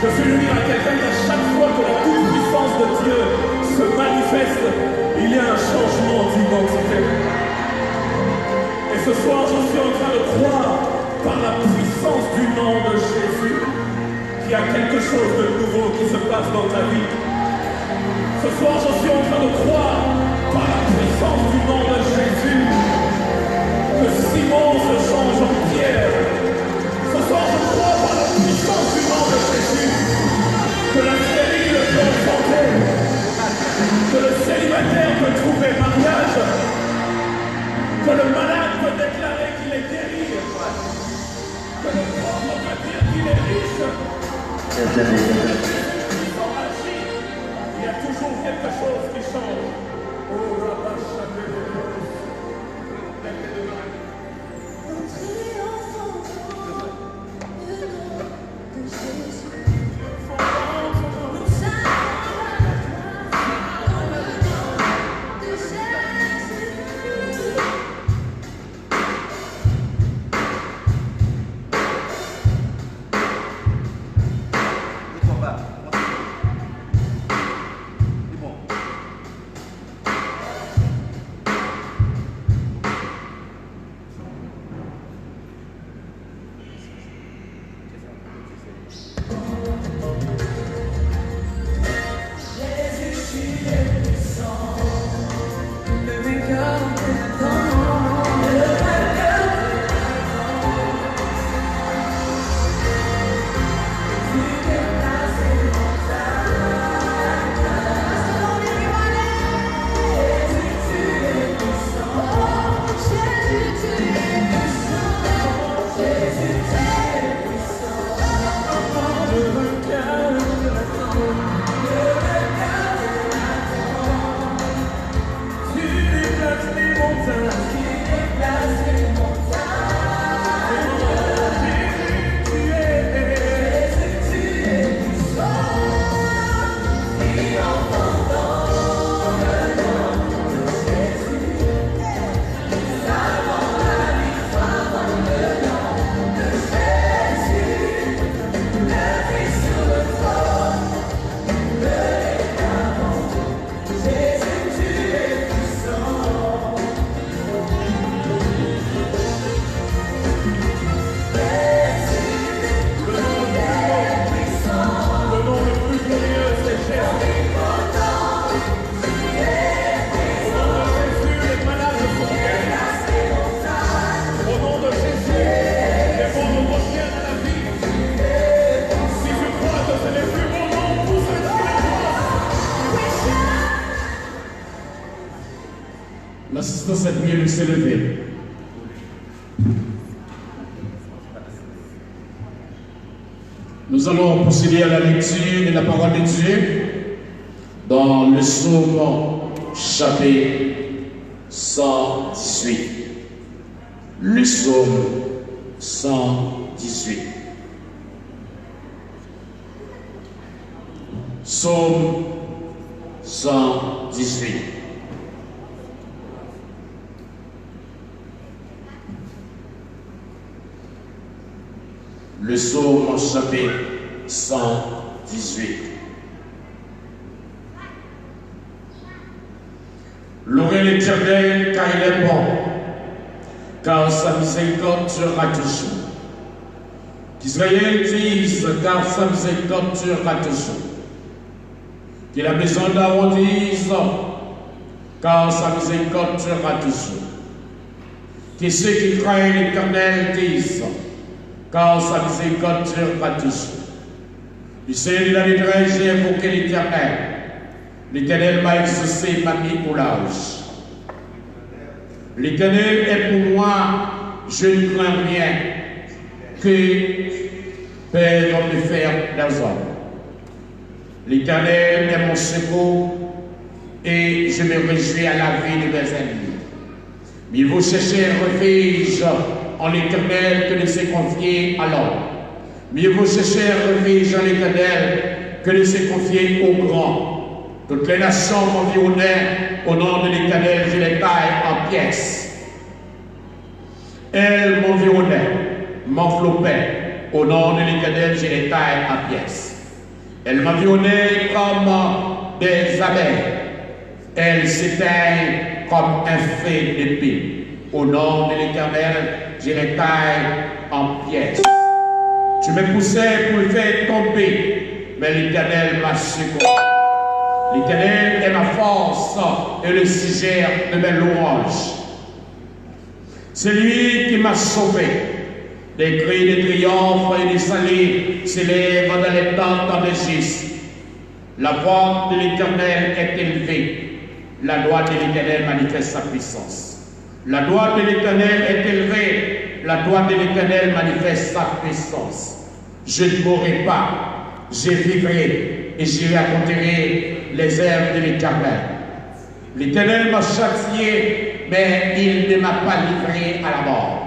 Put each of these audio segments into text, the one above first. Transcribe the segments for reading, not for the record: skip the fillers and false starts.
Je suis venu à quelqu'un qu'à chaque fois que la toute-puissance de Dieu se manifeste, il y a un changement d'identité. Et ce soir, je suis en train de croire, par la puissance du nom de Jésus, qu'il y a quelque chose de nouveau qui se passe dans ta vie. Ce soir, je suis en train de croire, par la puissance du nom de Jésus, que Simon se change en Pierre. Ce soir, je crois, par la puissance du nom de Jésus, que la stérile peut enfanter, que le célibataire peut trouver mariage, que le malade peut déclarer qu'il est guéri, que le pauvre peut dire qu'il est riche. Il y a toujours quelque chose qui change. Oh, L'assistance admirée s'est levée. Nous allons procéder à la lecture de la parole de Dieu dans le psaume chapitre 118. Le psaume 118. Psaume 118. Le psaume chapitre 118. Louez l'Éternel car il est bon, car sa miséricorde durera toujours. Qu'Israël dise car sa miséricorde durera toujours. Que la maison d'Aaron dise car sa miséricorde durera toujours. Que ceux qui craignent l'Éternel disent car sa miséricorde durera toujours. Du Seigneur de la détresse, j'ai invoqué l'Éternel. L'Éternel m'a exaucé, m'a mis au large. L'Éternel est pour moi, je ne crains rien que perdre de faire des hommes. L'Éternel est mon secours et je me réjouis à la vie de mes ennemis. Mais vous cherchez un refuge en l'Éternel que de se confier à l'homme. Mieux vaut chercher un refuge en l'Éternel que de se confier au grand. Toutes les nations m'environnaient, au nom de l'Éternel, je les taille en pièces. Elles m'environnaient, m'enveloppaient, au nom de l'Éternel, je les taille en pièces. Elles m'environnaient comme des abeilles. Elles s'éteignent comme un feu d'épée. Au nom de l'Éternel, je les taille en pièces. Tu me poussais pour le faire tomber, mais l'Éternel m'a secoué. L'Éternel est ma force et le sujet de mes louanges. C'est lui qui m'a sauvé. Des cris de triomphe et de salut s'élèvent dans les tentes d'Égypte. La voix de l'Éternel est élevée. La droite de l'Éternel manifeste sa puissance. La droite de l'Éternel est élevée. La droite de l'Éternel manifeste sa puissance. Je ne mourrai pas. Je vivrai et j'irai raconter les œuvres de l'Éternel. L'Éternel m'a châtié, mais il ne m'a pas livré à la mort.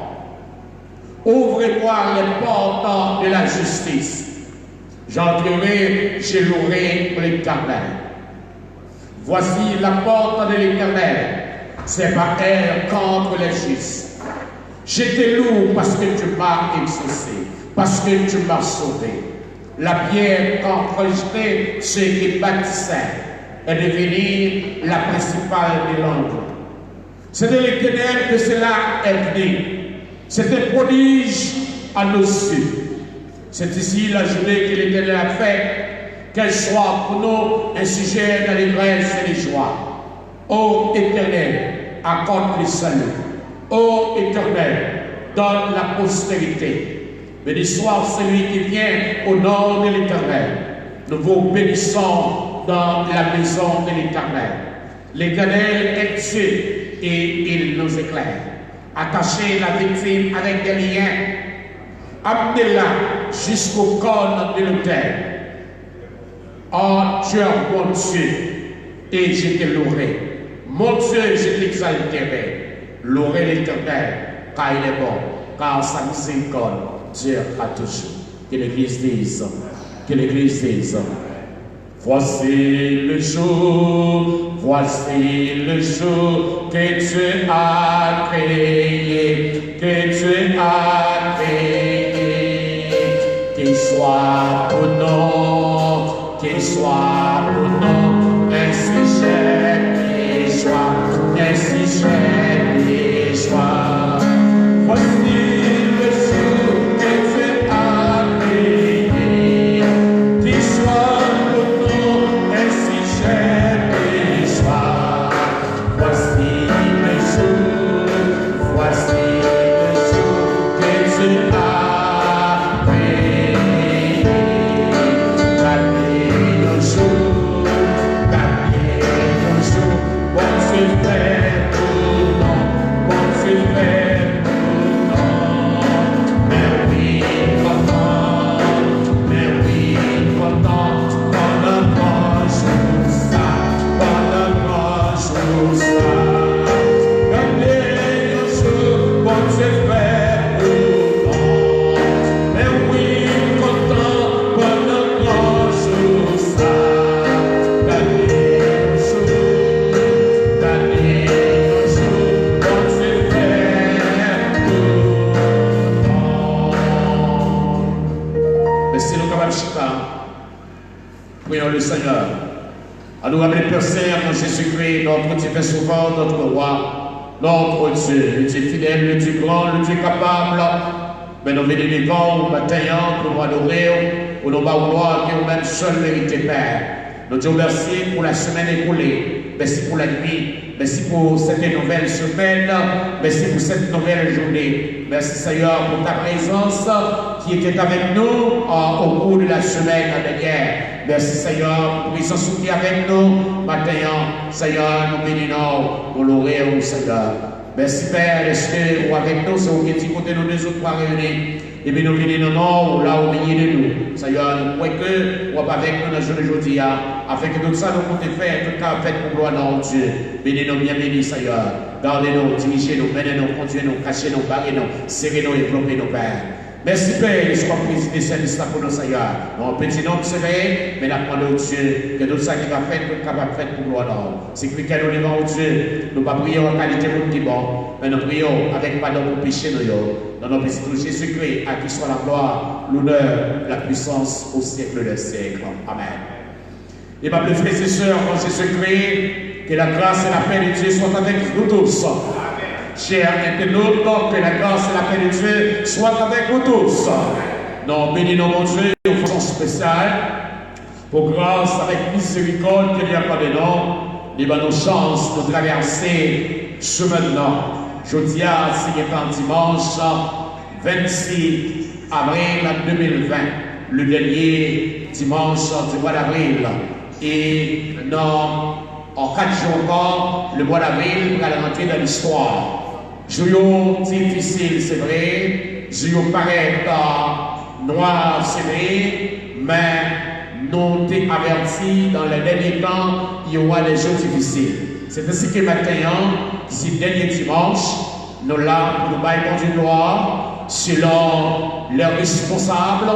Ouvrez-moi les portes de la justice. J'entrerai, je louerai l'Éternel. Voici la porte de l'Éternel. C'est par elle contre les justes. Je te loue parce que tu m'as exaucé, parce que tu m'as sauvé. La pierre qu'enregistrait ceux qui bâtissaient est devenue la principale des langues. C'est de l'Éternel que cela est venu. C'est un prodige à nos yeux. C'est ici la journée que l'Éternel a faite, qu'elle soit pour nous un sujet d'allégresse et de joie. Ô Éternel, accorde le salut. Ô Éternel, donne la postérité. Béni soit celui qui vient au nom de l'Éternel. Nous vous bénissons dans la maison de l'Éternel. L'Éternel est Dieu et il nous éclaire. Attachez la victime avec des liens. Amenez-la jusqu'au corps de l'autel. Oh Dieu, mon Dieu, et je te louerai. Mon Dieu, je t'exalterai. Louerai l'Éternel, car il est bon, car sa miséricorde dure à toujours. Que l'Église dise, que l'Église dise. Voici le jour que Dieu a créé, que Dieu a créé, qu'il soit pour nous, qu'il soit pour nous, un sujet de joie, un sujet de joie. Voici le jour que Dieu a créé, qu'il soit Prions le Seigneur. Adorable Père Saint, mon Jésus-Christ, notre Dieu fait souvent, notre roi, notre Dieu, le Dieu fidèle, le Dieu grand, le Dieu capable. Mais nous venons devant, matin, pour nous adorer, pour nous gloire, qui nous-mêmes seul mérité, Père. Nous disons merci pour la semaine écoulée, merci pour la nuit, merci pour cette nouvelle semaine, merci pour cette nouvelle journée. Merci Seigneur pour ta présence qui était avec nous au cours de la semaine dernière. Merci Seigneur pour présence qui est avec nous maintenant. Seigneur, nous bénissons pour l'oreille au Seigneur. Merci Père, est-ce que vous avec nous, c'est vous qui êtes côté nous deux autres réunis. Et bien nous venons non, là au milieu de nous. Seigneur, nous croyons que vous êtes avec nous dans le jour d'aujourd'hui, afin que tout ça nous compte faire, tout cas fait pour gloire dans Dieu. Bénis-nous, bien bénis Seigneur. Gardez-nous, dirigez-nous, menez-nous, conduisez-nous, cachez-nous, barrez-nous, serrez-nous et développez-nous, Père. Merci Père, sois président service pour nos Seigneur. Mon petit nom c'est vrai, mais la demande au Dieu que tout ça qui va faire, nous capable de faire pour gloire. C'est que nous devons au Dieu, nous ne pas prier en qualité de qui bon, mais nous prions avec pardon pour péché nous. Dans notre petit Jésus-Christ, à qui soit la gloire, l'honneur, la puissance au siècle des siècles. Amen. Et ma frères et sœurs, en Jésus-Christ, que la grâce et la paix de Dieu soient avec nous tous. Chers internautes, que la grâce et la paix de Dieu soient avec vous tous. Nous bénissons mon Dieu de façon spéciale, pour grâce avec miséricorde qu'il y a pas de nom, il va nos chances de traverser ce maintenant. Je dis à c'est dimanche 26 avril 2020, le dernier dimanche du mois d'avril. Et en 4 jours encore, le mois d'avril va rentrer dans l'histoire. Jour difficile, c'est vrai. Jour paraît noir, c'est vrai. Mais nous t'es avertis dans les derniers temps, il y aura des jours difficiles. C'est ainsi que maintenant, ici, dernier dimanche, nous là pour nous bailler du gloire selon les responsables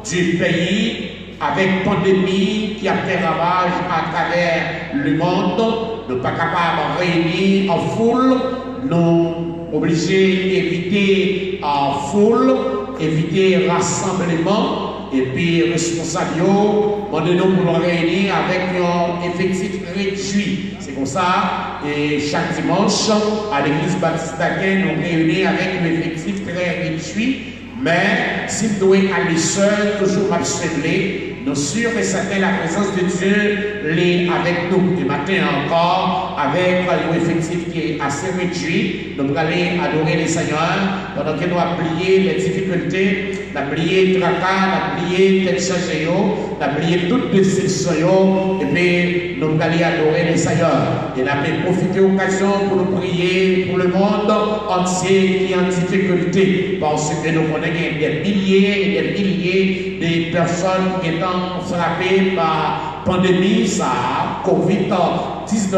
du pays avec pandémie qui a fait ravage à travers le monde. Nous ne sommes pas capables de réunir en foule. Nous obligés d'éviter en foule, éviter rassemblement, et puis responsables, nous pour nous réunir avec un effectif réduit. C'est comme ça, et chaque dimanche, à l'église baptiste d'Aken, nous réunissons avec un effectif très réduit, mais si nous devons aller seuls, toujours abstenir, nous sommes sûrs et certains la présence de Dieu est avec nous. Et matin encore, avec un effectif qui est assez réduit, nous allons aller adorer le Seigneur pendant que nous avons plié les difficultés, nous avons plié le tracas, nous avons plié tête chargée, nous avons plié toutes les décisions, et puis nous allons aller adorer le Seigneur. Et nous avons profité de l'occasion pour nous prier pour le monde entier qui est en difficulté, parce que nous connaissons des milliers et des milliers de personnes qui sont frappées par pandémie, ça, COVID-19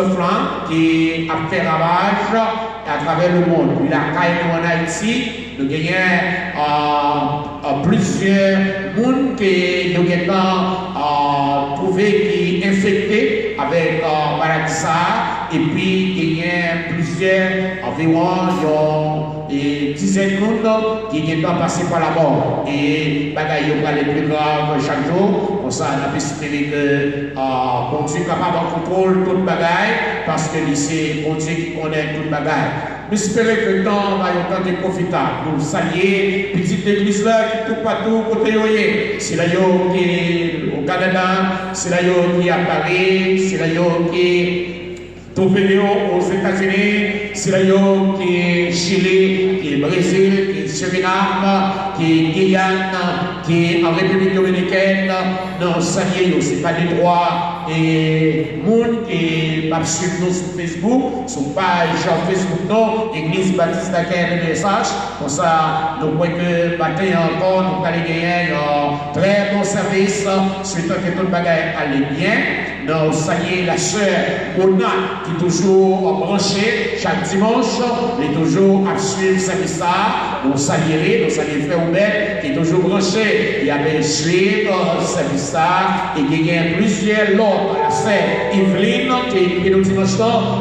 qui a fait ravage à travers le monde. Puis la caille en Haïti, nous avons plusieurs personnes qui ont trouvé qui sont infectés avec maladie ça, et puis il y a plusieurs, environ des dizaines de personnes qui sont passés par la mort. Et bagaille les plus graves chaque jour, comme ça on a espéré que bon Dieu est capable de contrôler toute bagaille, parce que c'est bon Dieu qui connaît toute bagaille. J'espère que le temps va être un temps profitable. Nous saluer petite église là qui tout partout côté c'est là qui est au Canada, c'est là qui est à Paris, c'est là qui est aux États-Unis, c'est là qui est Chili, qui est Brésil, qui est Suriname, qui est Guyane, qui est en République dominicaine. Non, saluer, ce n'est pas des droits. Et monde qui va suivre nous sur Facebook, sur page Facebook, non, Église Baptiste d'Aken message. Comme ça, nous voyons que matin encore, nous allons gagner un très bon service, suite à que tout le bagage allait bien. Nous saluons la sœur Mona qui est toujours branchée chaque dimanche, elle est toujours à suivre ce service. Nous saluons frère Hubert qui est toujours branché, il avait suivi ce service et il y a plusieurs l'autre. La sœur Evelyne qui est nous dimanche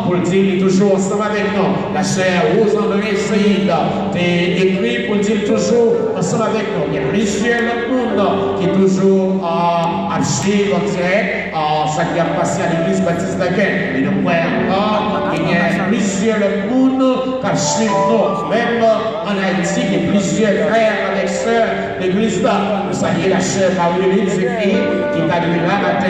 pour dire qu'il est toujours ensemble avec nous. La sœur Rose-André Saïd qui est écrit pour dire toujours ensemble avec nous. Il y a plusieurs monde qui est toujours à suivre en direct ça qui a passé à l'église Baptiste d'Aken. Et nous voyons encore qu'il y a plusieurs monde qui suivent nous. Même en Haïti, il y a plusieurs frères avec sœurs l'église là. Nous saluons la sœur Marie-Louise qui est arrivée là matin.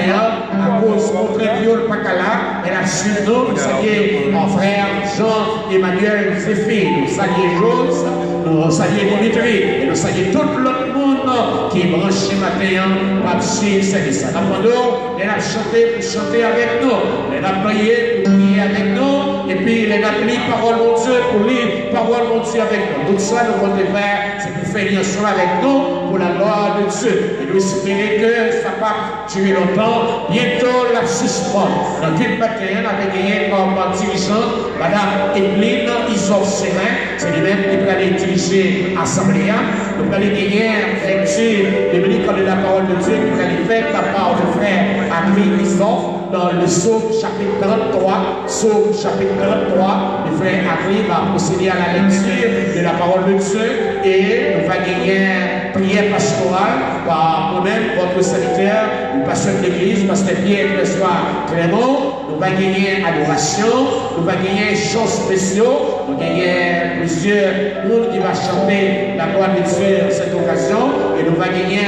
À cause contre Dieu, pas là, elle a su nous saluer mon frère Jean-Emmanuel Zéphi, nous saluons Jose, nous saluons Dimitri, et nous saluons tout l'autre monde qui est branché matin pour suivre service. Nous elle a chanté pour chanter avec nous, elle a prié pour prier avec nous, et puis les applis parole mon Dieu pour lire parole mon Dieu avec nous. Tout ça, nous comptons faire, c'est pour faire ensemble avec nous pour la gloire de Dieu. Et nous espérons que ça va durer longtemps. Bientôt, la suspend. Dans toute matin, on avait gagné comme dirigeant Madame Evelyne Isor-Serin. C'est lui-même qui va aller diriger l'Assemblée. Nous allons gagner lecture biblique de la parole de Dieu qui va aller faire la part de frère Henri Isor dans le Psaume chapitre 33. Psaume chapitre 33. Le frère Henri va procéder à la lecture de la parole de Dieu et nous allons gagner prière pastorale par moi-même, votre serviteur, le pasteur de l'église, pasteur Pierre, le soir Clément. Nous allons gagner adoration, nous allons gagner chants spéciaux, nous allons gagner plusieurs monde qui va chanter la gloire de Dieu en cette occasion et nous allons gagner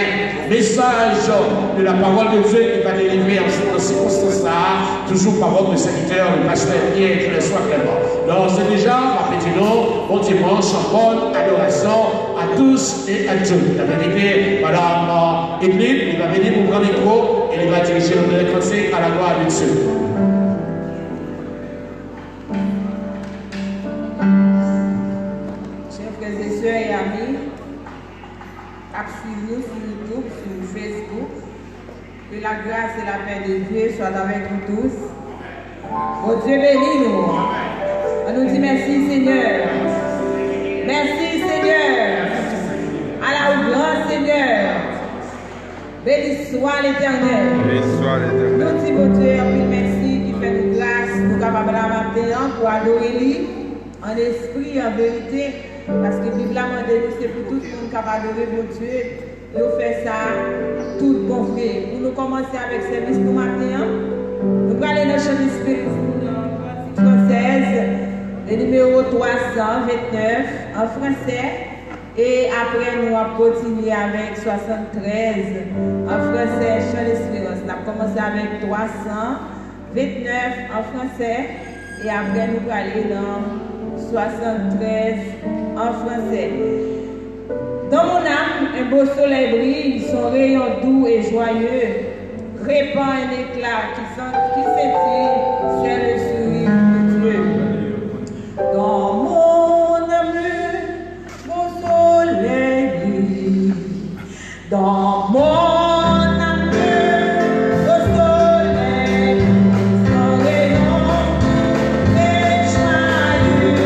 message de la parole de Dieu qui va délivrer en cette circonstance-là, toujours par votre serviteur, le pasteur Pierre, qui le soit Clément. Donc c'est déjà, rappelez-nous, bon dimanche, en bonne adoration à tous et à toutes. La vérité, Madame Evelyne, il va venir pour prendre le micro et il va diriger le conseil à la gloire de Dieu. Chers frères et sœurs et amis, suivez-nous sur YouTube, sur Facebook. Que la grâce et la paix de Dieu soient avec nous tous. Bon Dieu bénis nous. On nous dit merci Seigneur. Merci Seigneur. À la grand Seigneur. Béni soit l'Éternel. Nous disons bon Dieu, merci qui fait nous grâce, nous capables de la matin pour adorer lui en esprit, en vérité. Parce que Bible l'a demandé, c'est pour tout le monde capable d'adorer mon Dieu. Nous faisons ça tout bon frère. Pour nous commencer avec ce service pour matin, nous allons aller dans le chant d'esprit française, le numéro 329 en français. Et après, nous allons continuer avec 73 en français, chant d'espérance. Nous allons commencer avec 329 en français. Et après, nous allons aller dans 73 en français. Dans mon âme, un beau soleil brille, son rayon doux et joyeux répand un éclat qui s'étire, c'est le sourire de Dieu. Dans mon âme, beau soleil brille. Dans mon âme, beau soleil brille, son rayon est joyeux.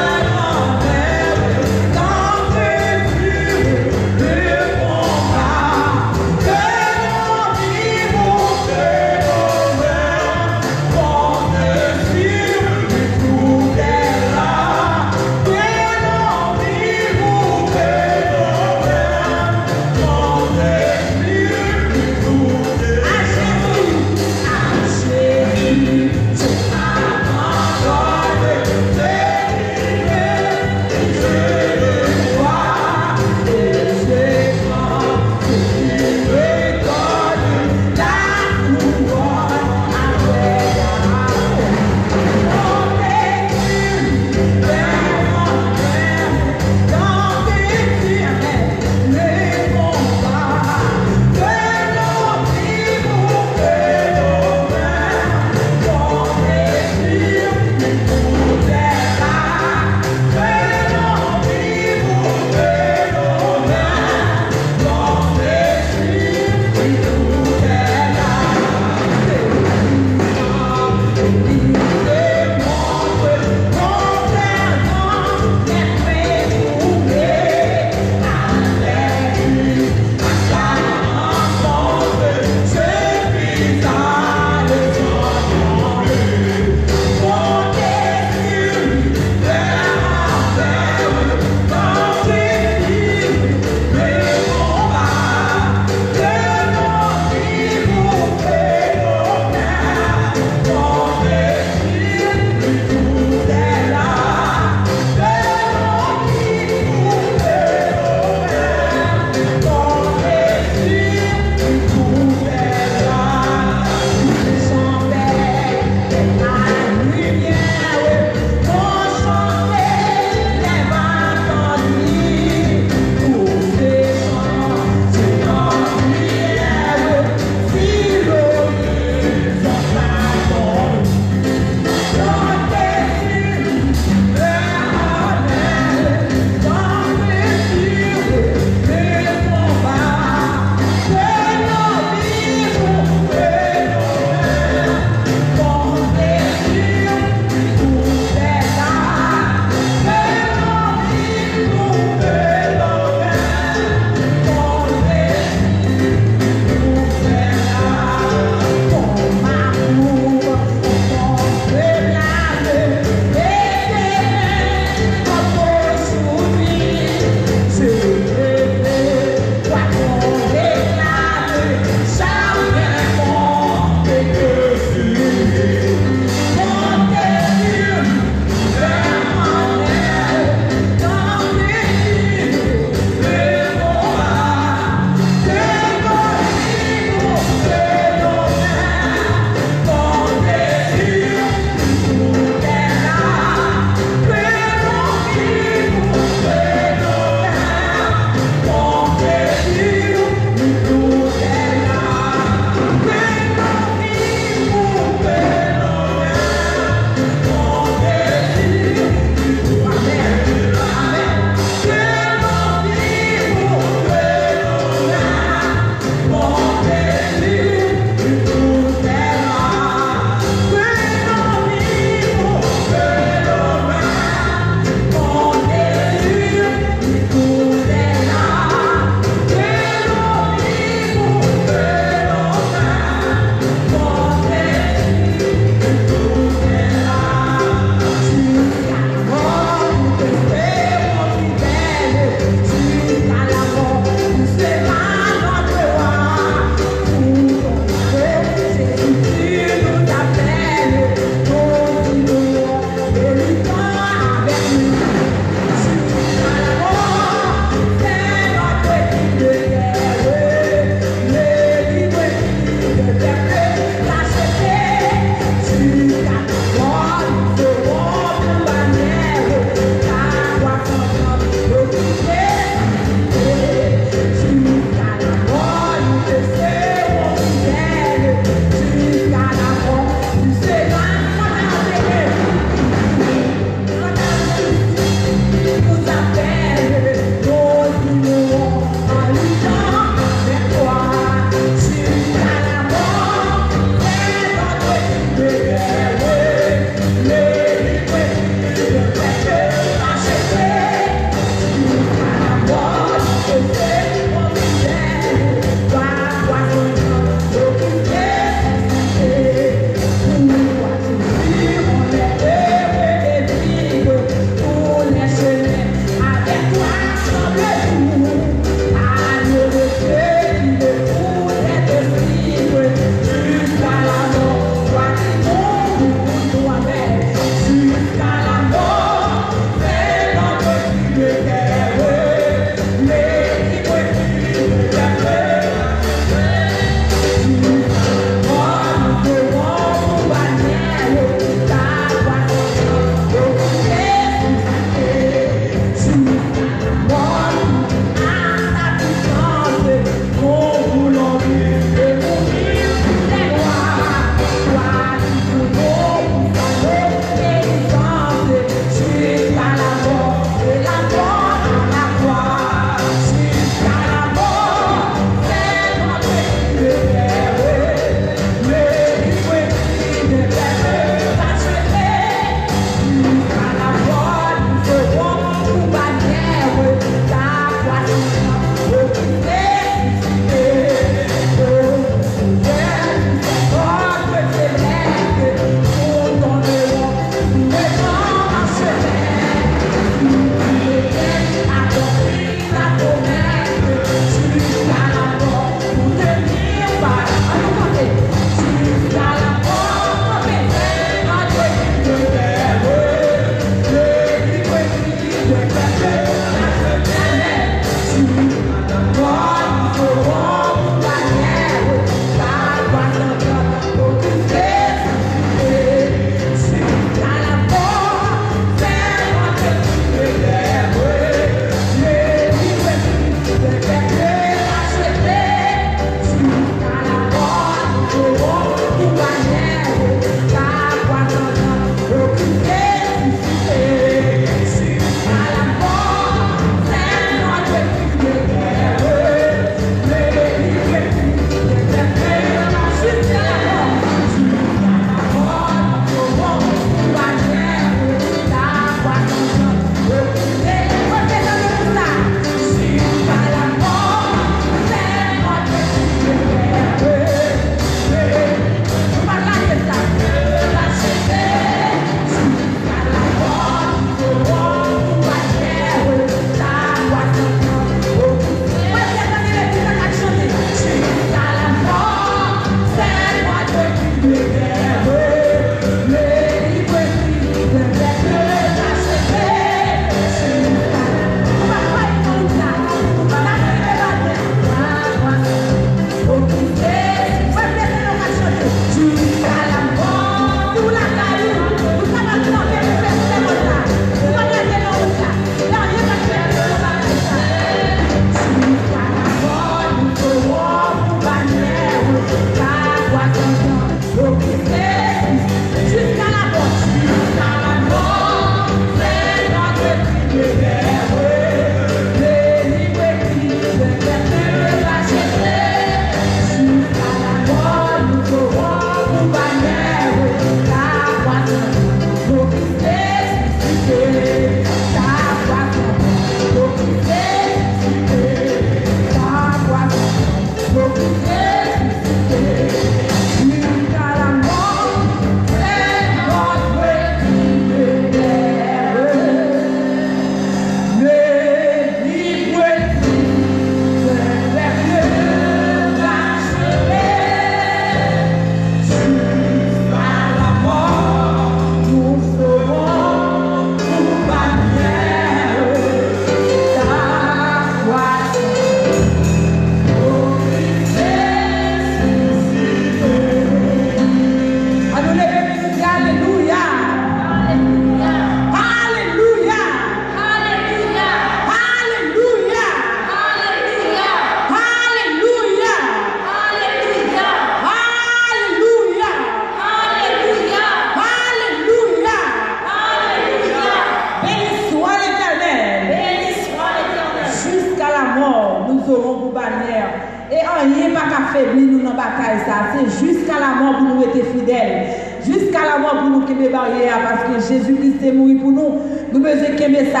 bagaille ça, c'est jusqu'à la mort pour nous être fidèles. Jusqu'à la mort pour nous qui barrière parce que Jésus-Christ est mort pour nous. Nous besoin qu'aimer ça.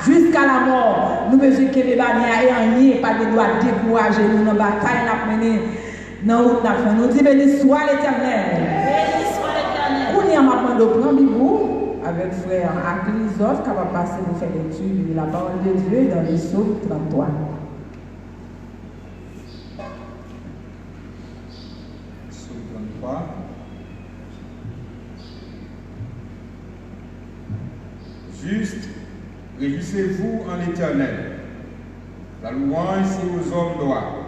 Jusqu'à la mort, nous besoin qu'aimer barrière et rien, pas de droit décourager nous dans la bataille n'a mené dans la route n'a fait. Nous disons béni soit l'Éternel. Béni soit l'Éternel. On y a maintenant de prendre Bibou avec frère Aklisov qui va passer pour faire l'étude de la parole de Dieu dans le psaume 33. Psaume 33. Juste, réjouissez-vous en l'Éternel. La louange, c'est aux hommes droits.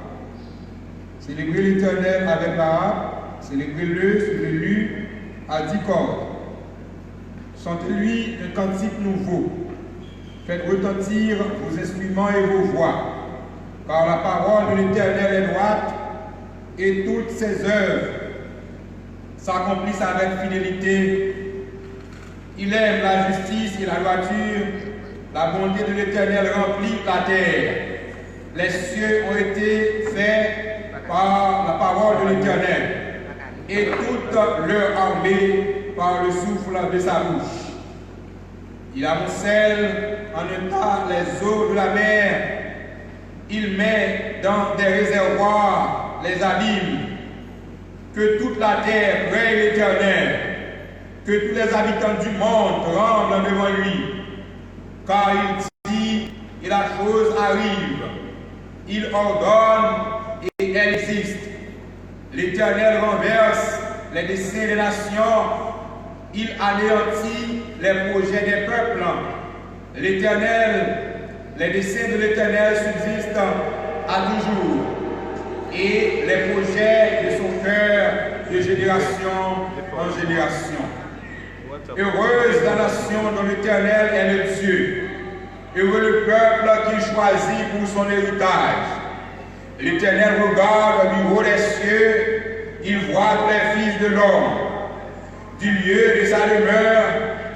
Célébrez l'Éternel avec la harpe, célébrez-le sur le luth à 10 cordes. Chantez-lui un cantique nouveau. Faites retentir vos instruments et vos voix, car la parole de l'Éternel est droite et toutes ses œuvres s'accomplissent avec fidélité. Il aime la justice et la droiture. La bonté de l'Éternel remplit la terre. Les cieux ont été faits par la parole de l'Éternel et toute leur armée par le souffle de sa bouche. Il amoncelle en un tas les eaux de la mer. Il met dans des réservoirs les abîmes. Que toute la terre prie l'Éternel. Que tous les habitants du monde tremblent devant lui. Car il dit et la chose arrive. Il ordonne et elle existe. L'Éternel renverse les desseins des nations. Il anéantit les projets des peuples. L'Éternel, les desseins de l'Éternel subsistent à toujours. Et les projets de son cœur de génération en génération. Heureuse la nation dont l'Éternel est le Dieu. Heureux le peuple qu'il choisit pour son héritage. L'Éternel regarde du haut des cieux, il voit tous les fils de l'homme. Du lieu de sa demeure,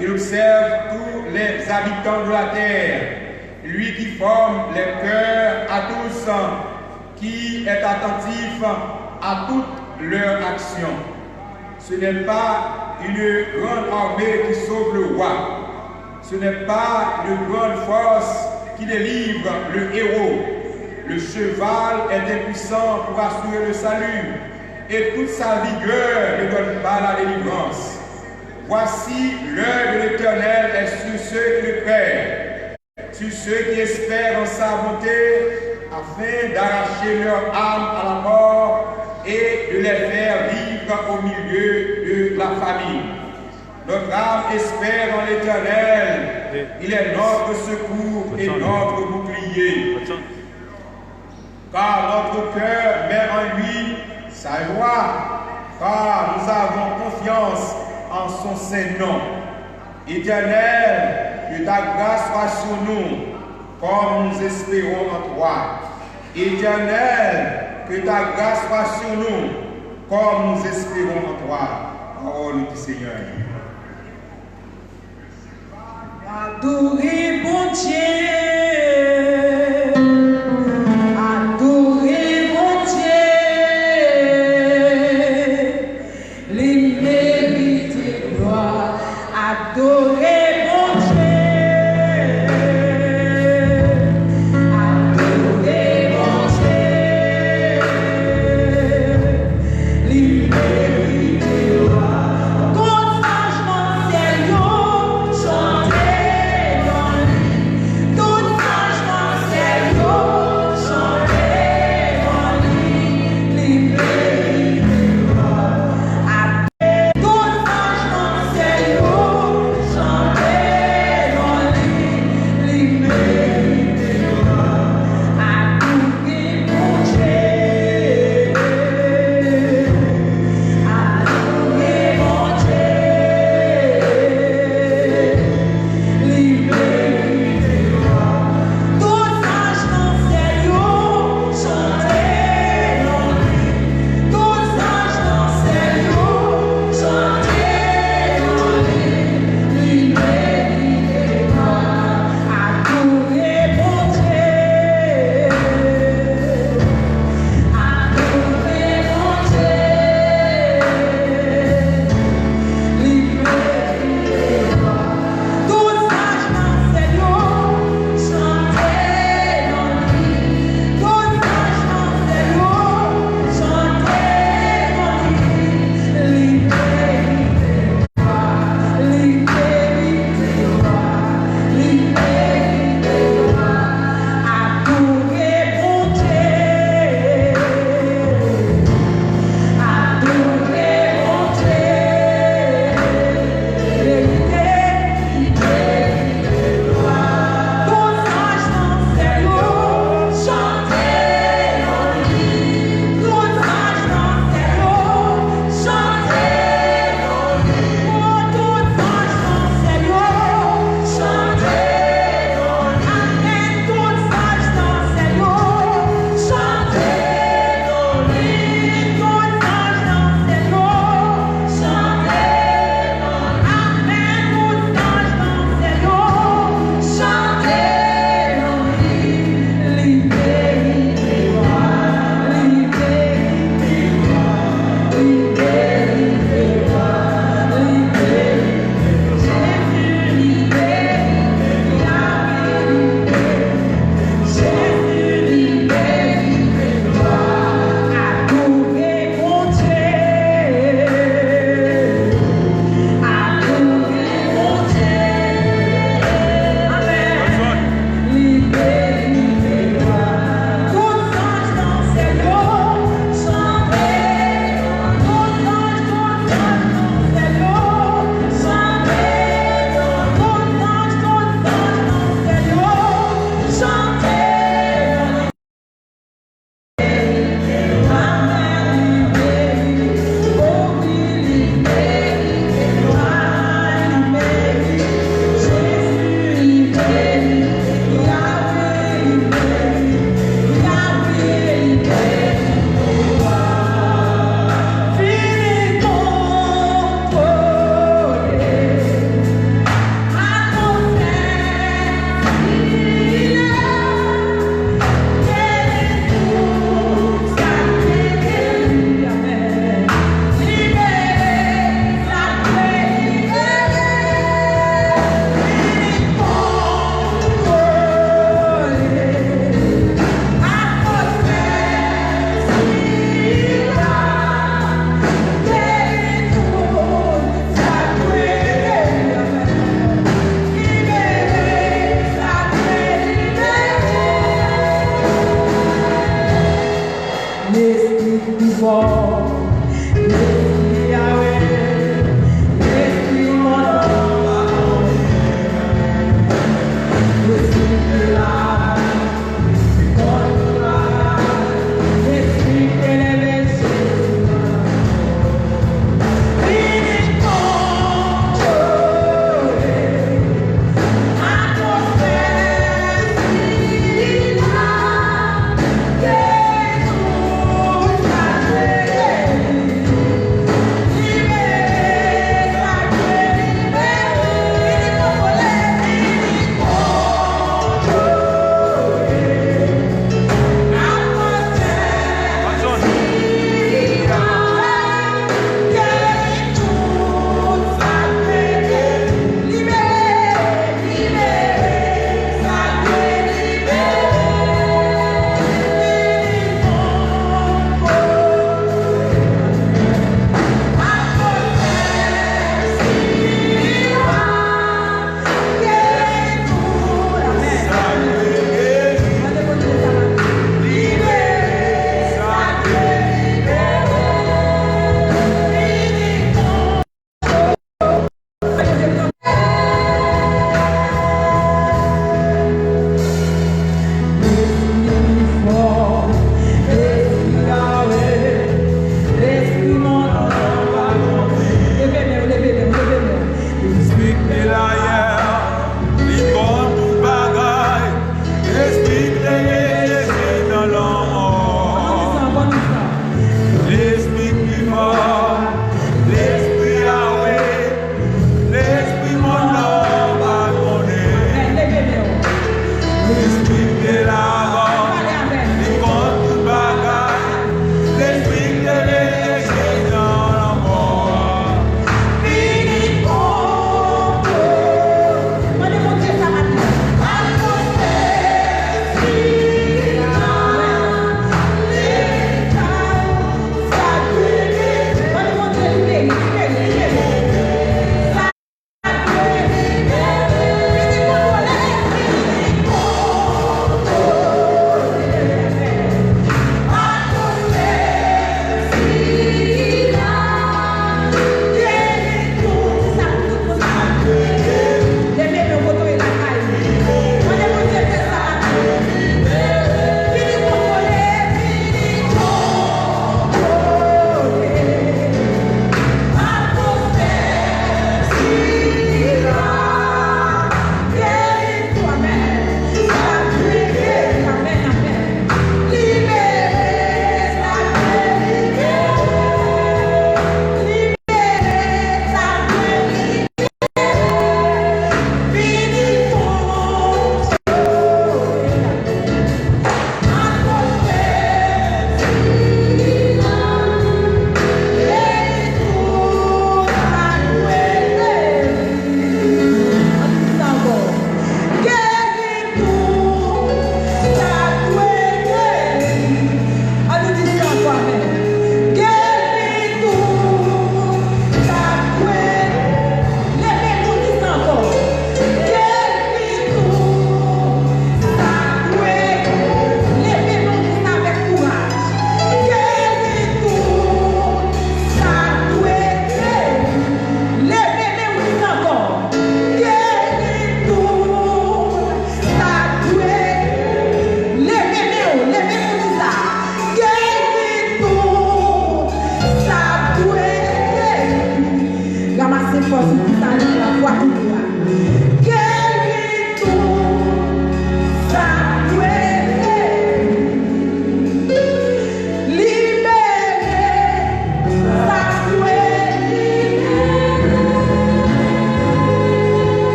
il observe tous les habitants de la terre. Lui qui forme les cœurs à tous, qui est attentif à toutes leurs actions. Ce n'est pas une grande armée qui sauve le roi. Ce n'est pas une grande force qui délivre le héros. Le cheval est impuissant pour assurer le salut, et toute sa vigueur ne donne pas la délivrance. Voici l'œil de l'Éternel est sur ceux qui le craignent, sur ceux qui espèrent en sa bonté, afin d'arracher leur âme à la mort et de les faire vivre au milieu de la famine. Notre âme espère en l'Éternel, il est notre secours et notre bouclier. Car notre cœur met en lui sa joie, car nous avons confiance en son saint nom. Éternel, que ta grâce soit sur nous, comme nous espérons en toi. Éternel, que ta grâce soit sur nous, comme nous espérons en toi. Parole du Seigneur. Adorez bon Dieu. Tout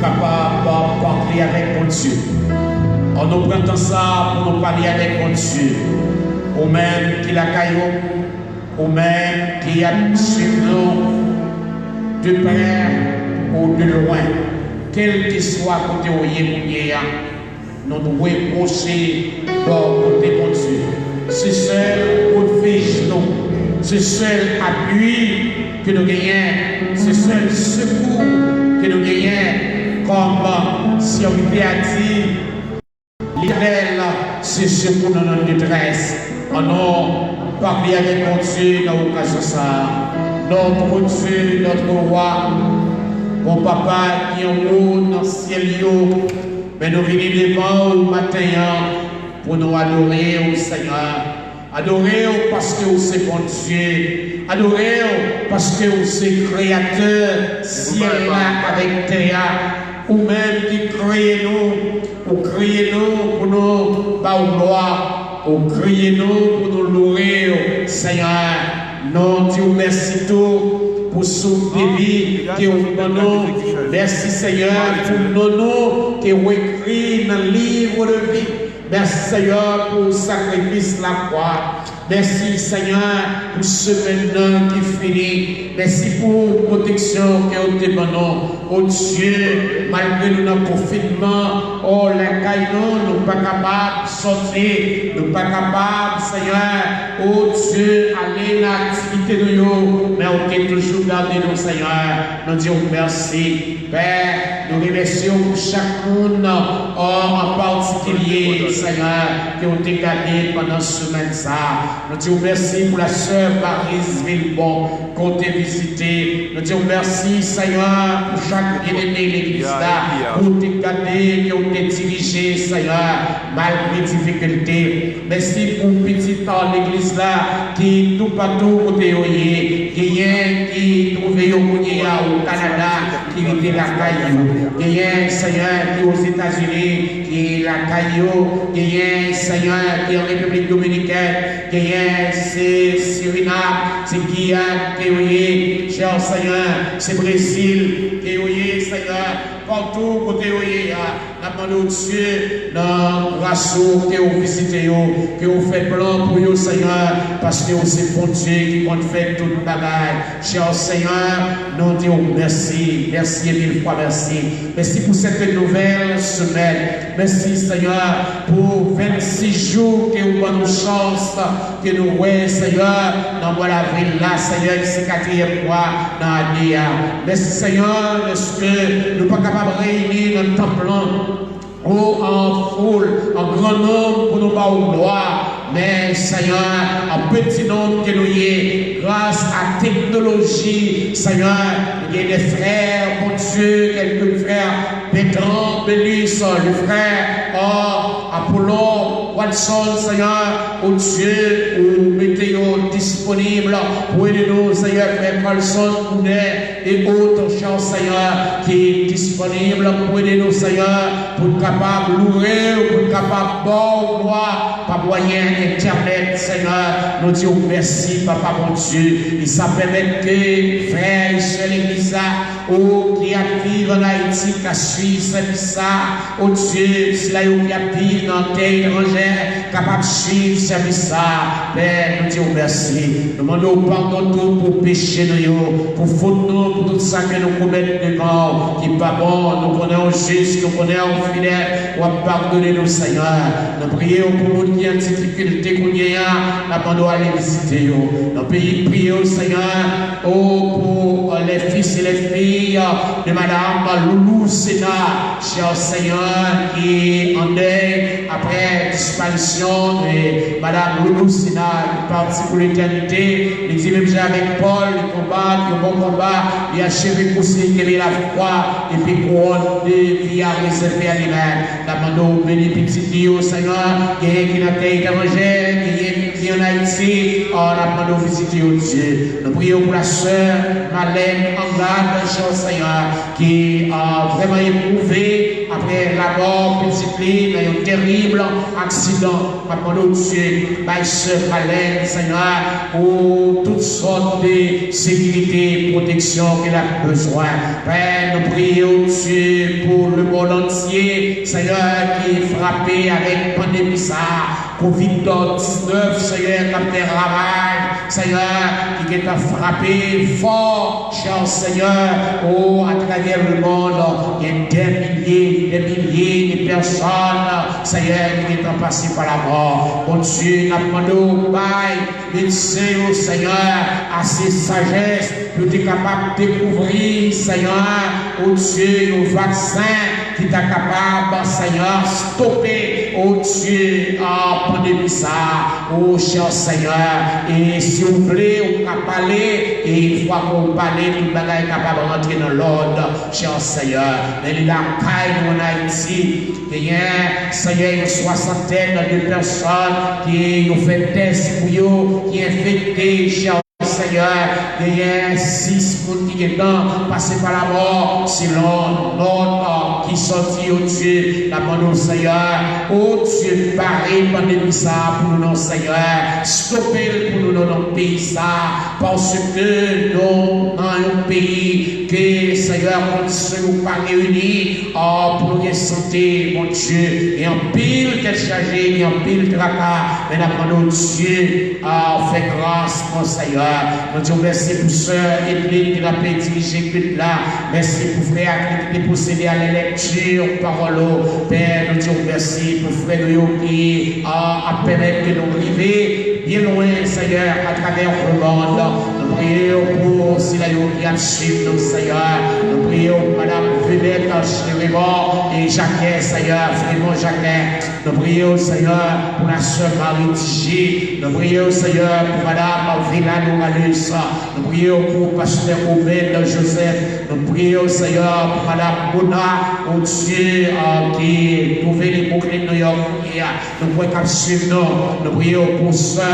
capable de parler avec mon Dieu. On nous prend ça pour nous parler avec mon Dieu. Ou même qui la caillou, ou même qui a suivi nous de près ou de loin. Quel que soit côté où il y a, nous devons procher pour côté mon Dieu. C'est seul refuge nous, c'est seul appui que nous gagnons, c'est seul secours que nous gagnons, comme serviteur a dit, l'Éternel, c'est secours dans notre détresse. On a parlé avec mon Dieu dans l'occasion ça. Notre Dieu, notre roi, mon papa qui est en haut dans le ciel, mais nous venons devant au matin pour nous adorer au Seigneur. Adorer parce que vous êtes bon Dieu. Adorer parce que vous êtes créateur, ciel là avec terre. Ou même qui créez nous, ou créez nous pour nous bas gloire, ou créez nous pour nous louer, Seigneur. Nous disons merci tout pour souffle de vie que vous donnez. Merci Seigneur pour nos noms que vous écrivez dans le livre de vie. Merci Seigneur pour le sacrifice de la croix. Merci Seigneur pour ce maintenant qui finit. Merci pour la protection que vous donnez. Oh Dieu, malgré le confinement, oh la caille, nous ne sommes pas capables de sortir, nous ne sommes pas capables, Seigneur, oh Dieu, aller dans l'activité de nous, mais on est toujours gardé nous, Seigneur. Nous disons merci. Père, nous remercions chaque monde, en particulier, Seigneur, qui ont été gardés pendant ce semaine. Nous disons merci pour la sœur Paris Villebon qu'on t'a visité. Nous disons merci, Seigneur, pour chaque bien-aimé de l'église là, pour te garder, qui ont été dirigés, Seigneur, malgré les difficultés. Merci pour petit temps l'église là, qui tout partout côté qui trouvé au Canada, qui était la caillou. Seigneur, qui aux États-Unis, qui est la caillou. Seigneur, qui est en République dominicaine, c'est Suriname, c'est Guyane, qui cher Seigneur, c'est Brésil, qui Seigneur, partout côté où il y a, nous Dieu, dans la grâce que vous visitez, que vous faites plan pour vous, Seigneur, parce que c'est bon Dieu qui compte faire tout le bagage. Cher Seigneur, nous disons merci, merci et mille fois merci. Merci pour cette nouvelle semaine. Merci Seigneur pour 26 jours que vous donnez chance, que nous voyons Seigneur, dans la ville là, Seigneur, c'est 4e fois dans la vie. Merci Seigneur, parce que nous ne sommes pas capables de réunir notre temple en foule, en grand nombre pour nous pas au gloire. Mais Seigneur, en petit nombre que nous y grâce à la technologie, Seigneur, il y a des frères, mon Dieu, quelques frères, Pétran, Bélis, le frère, Apollon, Watson, Seigneur, au Dieu, ou mettez-vous disponible pour aider nous, Seigneur, frère Carlson, Pounet, et autres chers, Seigneur, qui est disponible pour aider nous, Seigneur, pour être capable de louer, pour être capable de boire, gloire, par moyen Internet, Seigneur, nous disons merci, Papa, mon Dieu. Il s'appelle que frère et sœurs l'église, qui active en Haïti, qui suit ça, oh Dieu, c'est là qui active dans terre étrangère, capable de suivre service ça. Père, nous disons merci. Nous demandons pardon pour péché, pour faute, pour tout ça que nous commettons devant, qui n'est pas bon, nous connaissons juste, nous connaissons fidèle, ou pardonnez-nous, Seigneur. Nous prions pour nous qui ont difficulté qu'on y a, nous demandons à aller visiter. Nous prions, Seigneur, pour les fils et les filles de Madame Loulou Sénat, cher Seigneur, qui en deuil après disparition de Madame Loulou Sénat, qui partit pour l'éternité. Il dit même avec Paul, il combat, il bon combat, il a achevé pour ce qu'il avait la foi, et puis couronne de vie à réserver à lui-même. Nous demandons béni petit Dieu, Seigneur, qui est dans la terre étrangère, qui est en Haïti, on a demandé de visiter Dieu. Nous prions pour la sœur Malène Angade, cher Seigneur, qui a vraiment éprouvé après la mort, petite ligne, un terrible accident. Maintenant, Dieu, ma soeur Alain, Seigneur, pour toutes sortes de sécurité, protection qu'elle a besoin. Père, nous prions, Dieu, pour le monde entier, Seigneur, qui est frappé avec pandémie, Covid-19, Seigneur, qui fait ravage, Seigneur, qui est frappé fort, cher Seigneur, oh, à travers le monde, il y a des milliers de personnes, Seigneur, qui sont passées par la mort. Bon Dieu, nous demandons, médecin, Seigneur, assez sagesse, pour être capable de découvrir, Seigneur, oh Dieu, le vaccin qui est capable, Seigneur, stopper, oh Dieu, en pandémie ça, oh cher Seigneur, et si vous voulez, on peut parler, et une fois qu'on parle, tout le monde est capable de rentrer dans l'ordre, cher Seigneur. Mais il y a en Haïti, il y a, Seigneur, une soixantaine de personnes qui ont fait test pour eux, qui sont infectés, cher Seigneur, il y a 6 personnes qui sont passées par la mort, selon l'ordre qui sortit au Dieu, la bonne Seigneur, au Dieu, pareil, pandémie ça pour nous, Seigneur, stopper pour nous dans notre pays ça, parce que nous, dans un pays, que Seigneur, on ne pas réunis pour notre santé, mon Dieu, et en pile qu'elle chargée, et en pile tracas, mais nous, Dieu, fait grâce, mon Seigneur. Nous disons merci pour sœur Evelyne qui l'a pu diriger toute là. Merci pour frère qui est possédé à la lecture, parole. Père, nous disons merci pour frère qui a permis que nous arrivions bien loin, Seigneur, à travers le monde. Nous prions pour Silayo qui a suivi nous, Seigneur. Nous prions pour Madame Vedette, Chérémon et Jacquet, Seigneur, Frémont Jacquet. Nous prions, Seigneur, pour la sœur Marie Tigé. Nous prions, Seigneur, pour Madame Villano Malus. Nous prions pour Pasteur Oben Joseph. Nous prions, Seigneur, pour Madame Bona, au Dieu qui trouvait les boucles de New York. Nous prions qu'à suivre nous. Nous prions pour Sœur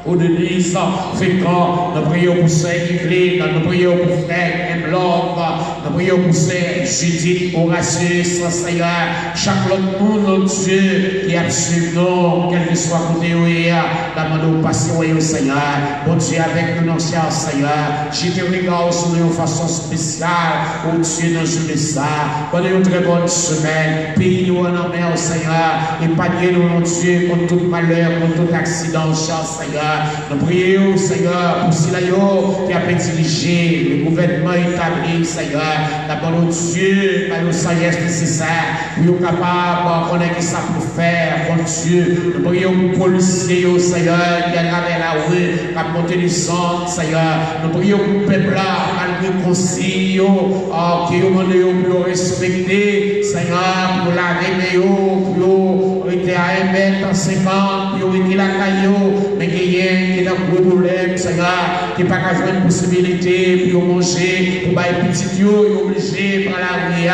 Denise Fécamp, nous prions pour Sœur Yveline, nous prions pour Frère Emblov, nous prions pour Sœur Judith Horatius, Seigneur, chaque autre monde, Dieu, qui a suivi nous, quel que soit côté où il y a, nous passer au Seigneur, bon Dieu, avec nous, cher Seigneur, j'ai te regardé sur nous de façon spéciale, au Dieu, dans ce ça, pendant une très bonne semaine, pays-nous en mer, Seigneur, épargnez-nous, mon Dieu, contre tout malheur, contre tout accident, cher Seigneur. Nous prions, Seigneur, pour Silayo qui a pu diriger le gouvernement établi, Seigneur. D'abord, Dieu, par nos sagesse nécessaire, nous sommes capables de connaître ça pour faire, mon Dieu. Nous prions pour les policiers, Seigneur, qui a gravé la rue, qui a monté du sang, Seigneur. Nous prions pour le peuple, malgré les consignes, qui ont demandé pour respecter, Seigneur, pour la réveiller, pour rester à 1,50 m, pour rester la caillou, mais qui est dans le problème, Seigneur, qui n'a pas jouer une possibilité pour manger, pour les petits ils sont obligés par la rue,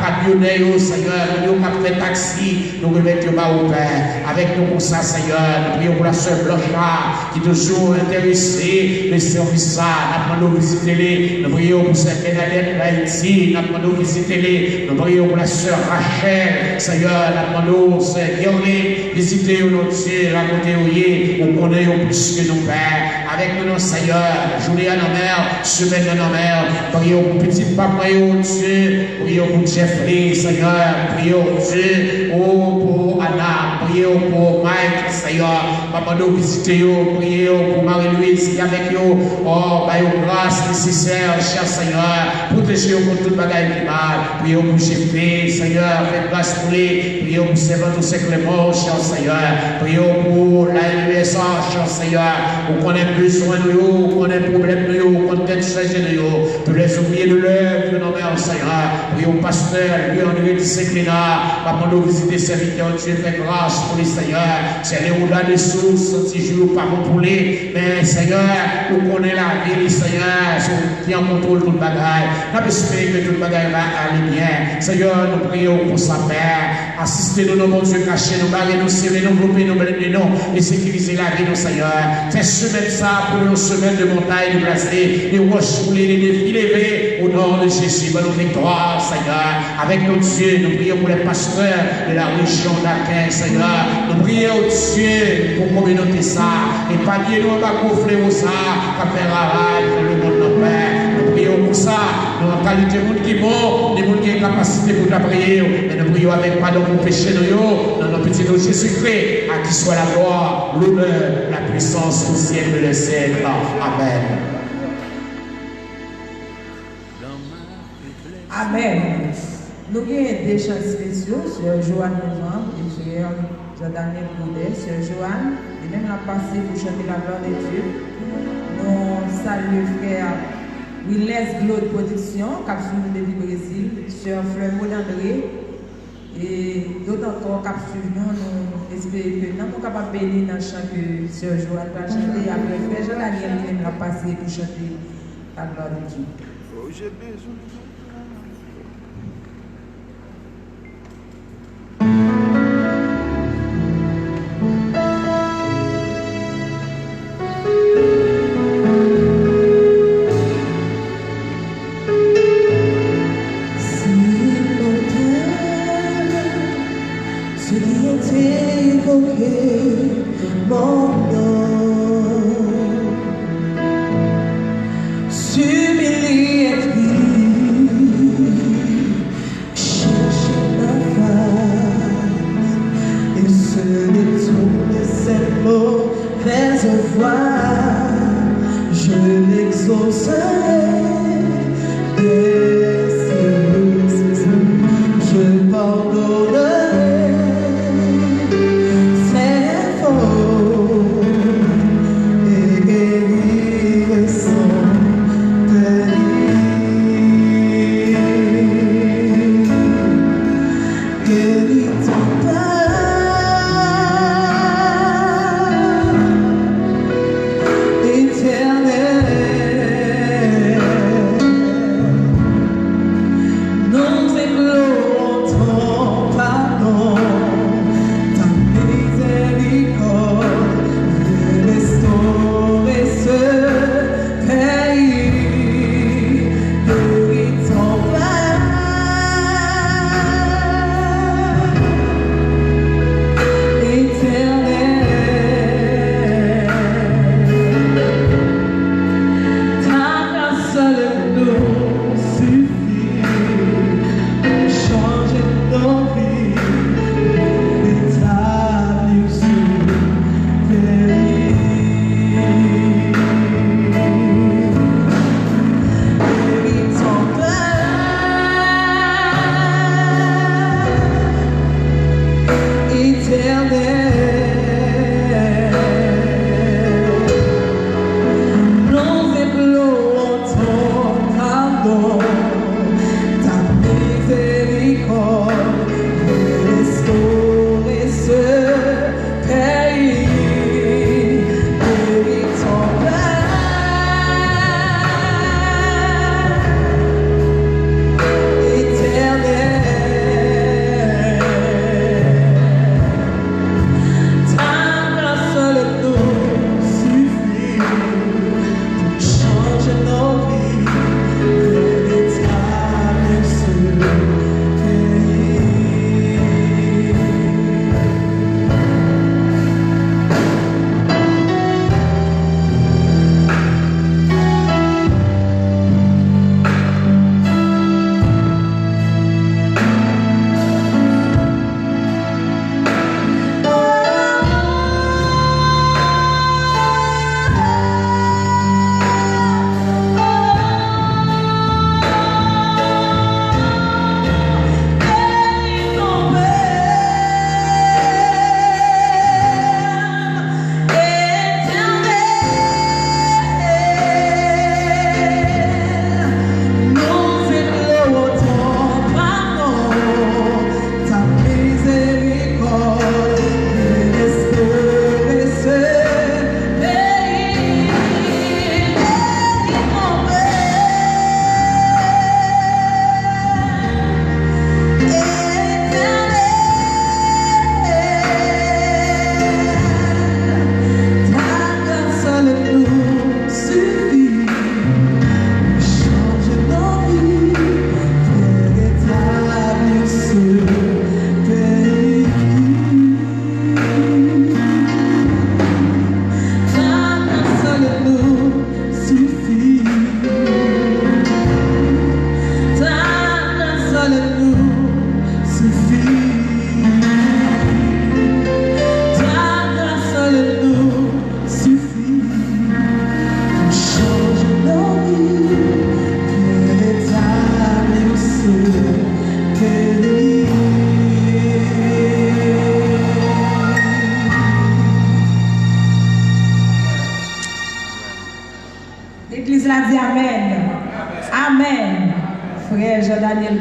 pas de Seigneur, nous avons fait taxi, nous remettons au Père, avec nous pour ça, Seigneur, nous prions pour la sœur Blanchard, qui est toujours intéressée, les services, nous avons visité les, nous prions pour cette Canadienne d'Haïti, nous avons visité les, nous prions pour la sœur Rachel, Seigneur, nous avons visité notre Dieu, la côté où il est, on connaît plus que nos pères, avec nous, Seigneur, journée à nos mères, semaine à nos mères, prions pour petit papa, Dieu, prions pour Jeffrey, Seigneur, prions Dieu, pour Anna, prions pour Mike, Seigneur, papa nous visiter, prions pour Marie-Louise qui est avec nous, grâce nécessaire, cher Seigneur, protégez contre toute bagaille qui mal, prions pour Jeffrey, Seigneur, faites grâce pour lui, prions pour Sébastien tous ces cléments, cher Seigneur, prions pour la USA, cher Seigneur, on connaît besoin de nous, on connaît problème de nous, on connaît chargé de nous, pour les oublier de l'œuvre de nos mères, Seigneur, prions pasteur, lui en Dieu de Saint-Clénat, papa nous visiter serviteur Dieu fait grâce pour les Seigneurs. C'est les roulades des sources, si je pas mon poulet. Mais Seigneur, vous connaissez la vie, les Seigneur, qui en contrôle tout le bagage. Nous espérons que tout le bagage va aller bien. Seigneur, nous prions pour sa Père. Assistez-nous, nos mon Dieu, cachez nous, barrez nous, serrez nous, groupez nous, bénissez nous, et sécurisez la vie, nos Seigneur. Faites semaine ça pour une semaine de montagne, de glacée, de roches foulées, des défis levés, au nom de Jésus, bonne victoire, Seigneur. Avec nos dieux, nous prions pour les pasteurs de la région d'Aquin, Seigneur. Nous prions, Dieu, pour communauté ça, et pas dire nous, pas coffrer au ça, qu'à faire ravager pour le monde de Père. Nous prions pour ça, nous en qualité de monde qui est bon, des monde qui ont capacité pour la prière, mais nous prions avec pardon pour pécher nous, dans nos petits noms Jésus-Christ, à qui soit la gloire, l'honneur, la puissance au ciel de le siècle. Amen. Amen. Nous avons des chants spéciaux sur Joanne Novembre et sur Daniel Boudet, sur Joanne, et même la passé pour chanter la gloire de Dieu. Nous saluons frère Willes Claude Production, capsule depuis Brésil, sur Fleur Maud André, et d'autres encore capsule nous espérons que nous sommes capables de bénir dans le chant que sur Joanne va chanter. Après, frère Jean-Daniel même la passé pour chanter la gloire de Dieu. Oh, j'ai besoin. S'humilie et prie.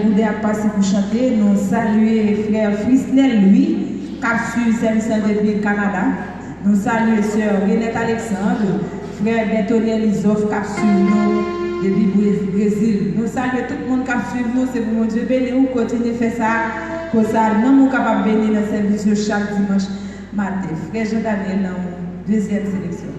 Boudé a passé pour chanter. Nous saluons frère Frisnel, lui, qui a suivi service depuis le Canada. Nous saluons sœur Renette Alexandre, frère Bertonel Isoff, qui a suivi nous depuis le Brésil. Nous saluons tout le monde qui a suivi nous. C'est pour mon Dieu béni ou continuer à faire ça. Comme ça, nous sommes capables de bénir dans le service chaque dimanche matin. Frère Jean-Daniel, dans la deuxième sélection.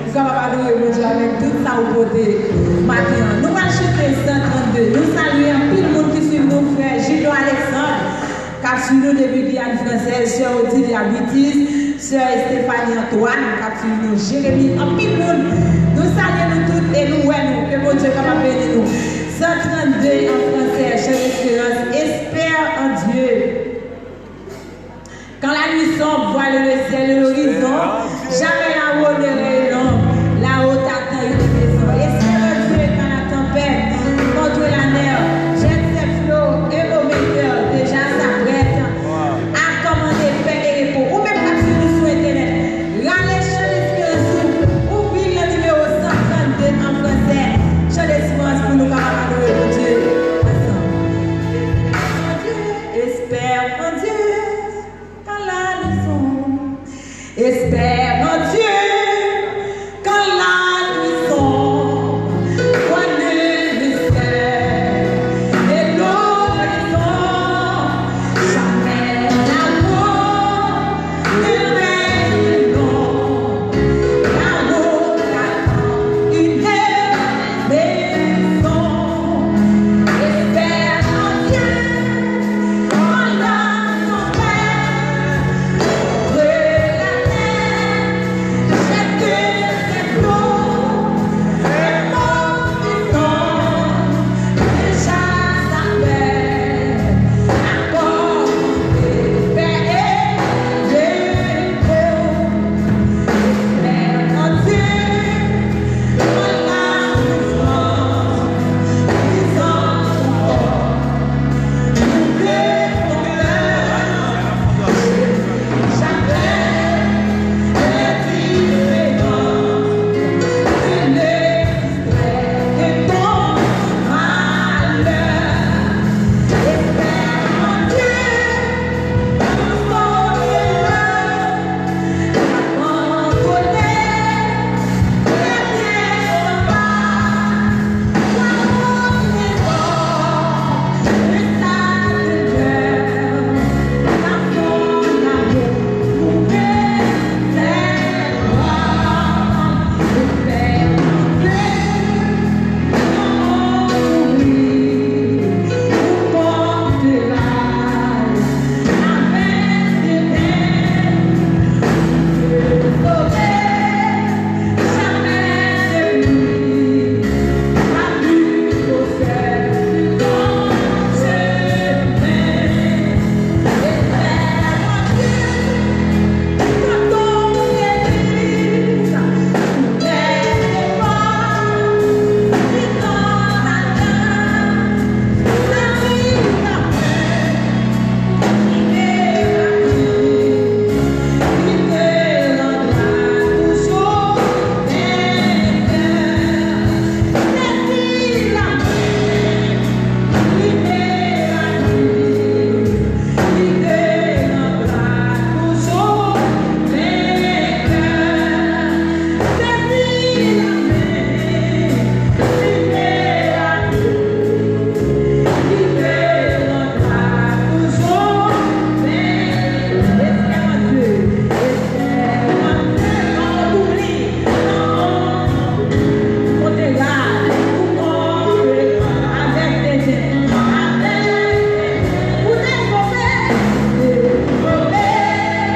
Nous sommes capables de avec tout ça au côté. Maintenant, nous allons chanter 132. Nous saluons tout le monde qui suit nos frères. Gilles Alexandre, qui a suivi nous depuis Guyane française, Sœur Odile Abitis, Sœur Stéphanie Antoine, qui a suivi nous, Jérémy, en tout le monde. Nous saluons nous toutes et nous, que mon Dieu capable de bénir nous. 132 en français, chère espérance, espère en Dieu. Quand la nuit sombre voile le ciel et l'horizon, jamais la haut ne rayonne, la haute attend une maison. Espère en Dieu quand la tempête contre la mer, jette ses flots et vos metteurs déjà s'apprête à commander paix et repos. Ou même quand tu nous souhaites internet, râlez chant d'espérance, ouvrez le numéro 132 en français, chant d'espérance pour nous capables de mon Dieu. Espère en Dieu. Espère en Dieu quand la nuit sombre voile le ciel et l'horizon. Jamais l'amour ne règne long, l'amour attend une maison. Espère en Dieu quand la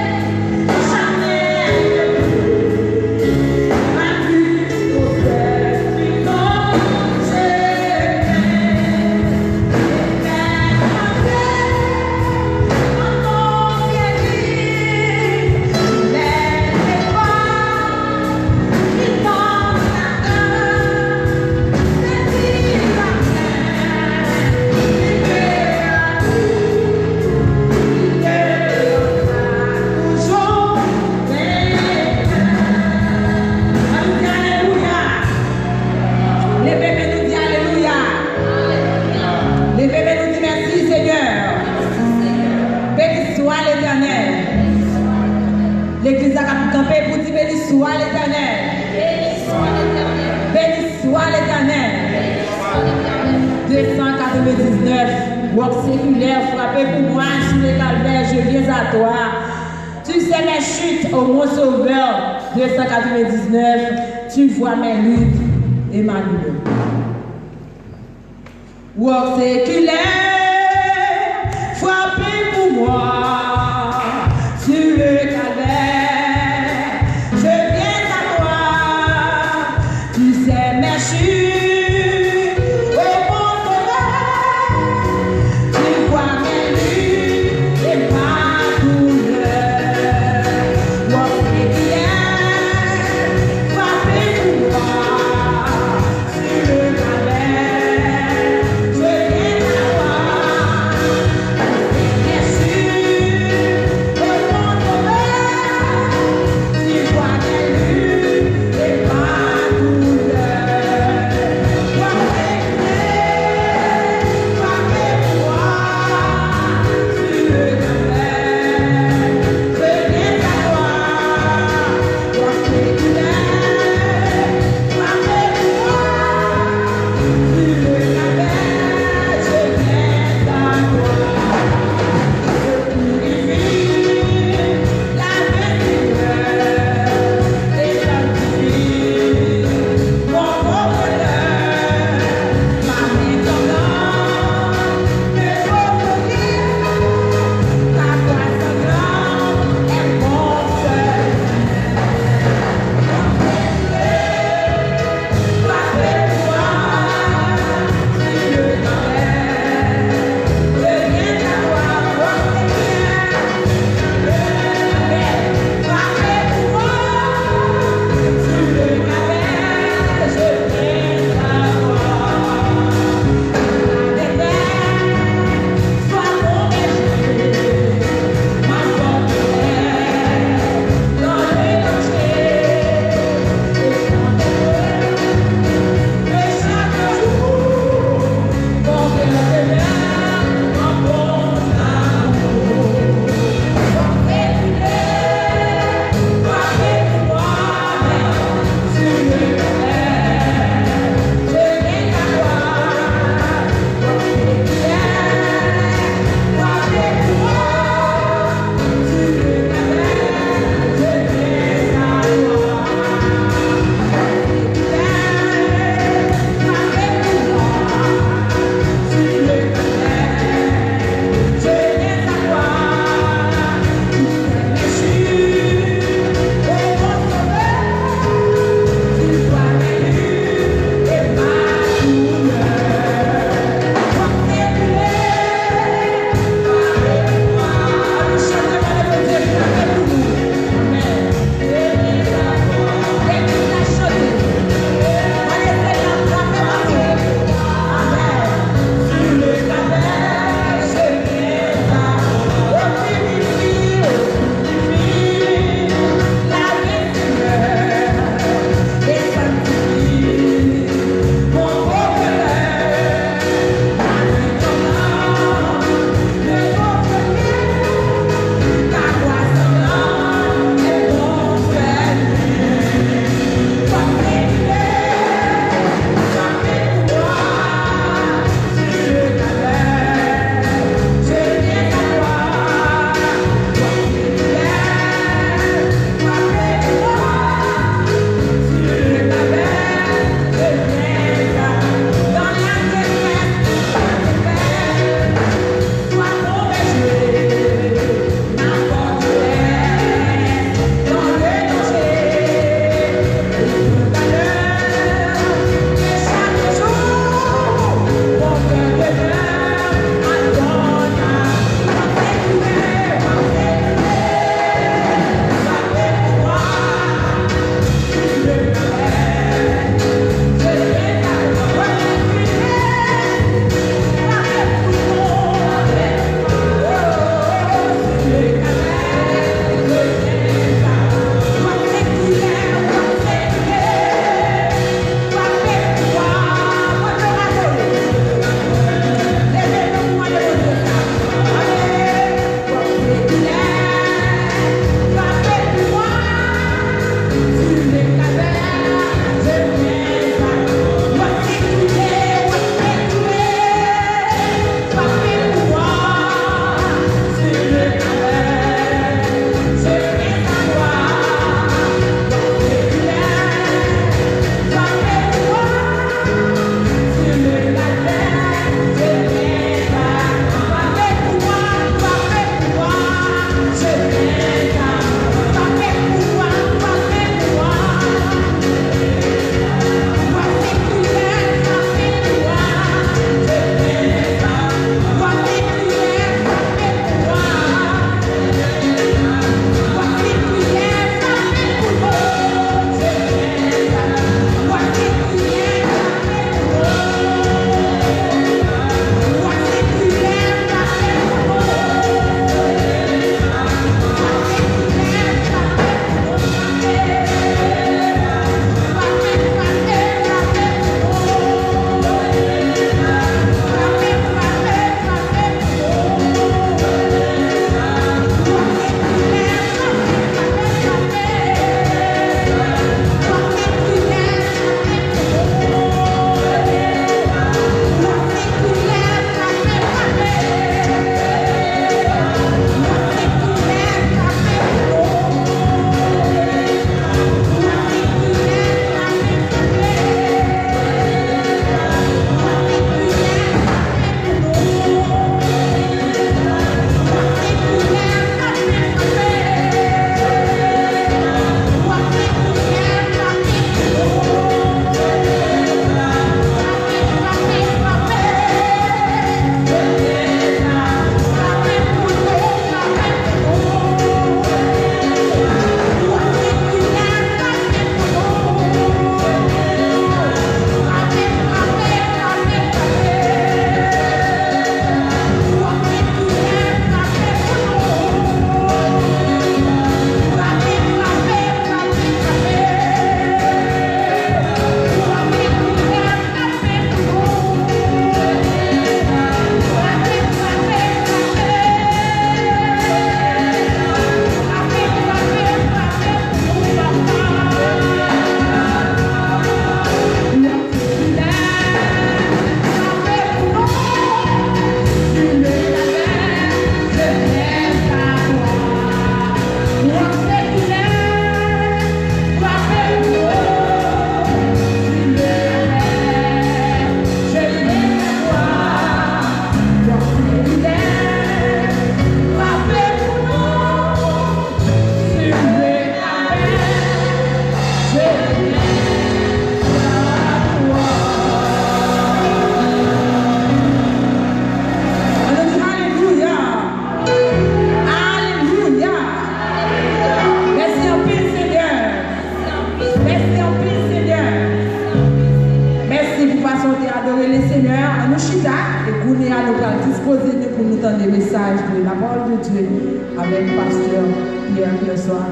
tempête L'église a campé pour dire béni soit l'Éternel. Béni soit l'Éternel. 299, work séculaire, frappé pour moi sur les calvaires, je viens à toi. Tu sais mes chutes, ô mon sauveur. 299, tu vois mes luttes et ma douleur. Wow, c'est qu'il est frappé pour moi sur le calvaire. Je viens à toi, tu sais mes chutes au bon sauveur. Tu vois mes luttes et ma douleur. Wow, c'est qu'il est frappé pour moi sur le calvaire. Je viens à toi. chita et qu'on est à nous disposer pour nous donner des messages de la parole de Dieu avec le pasteur Pierre le soir.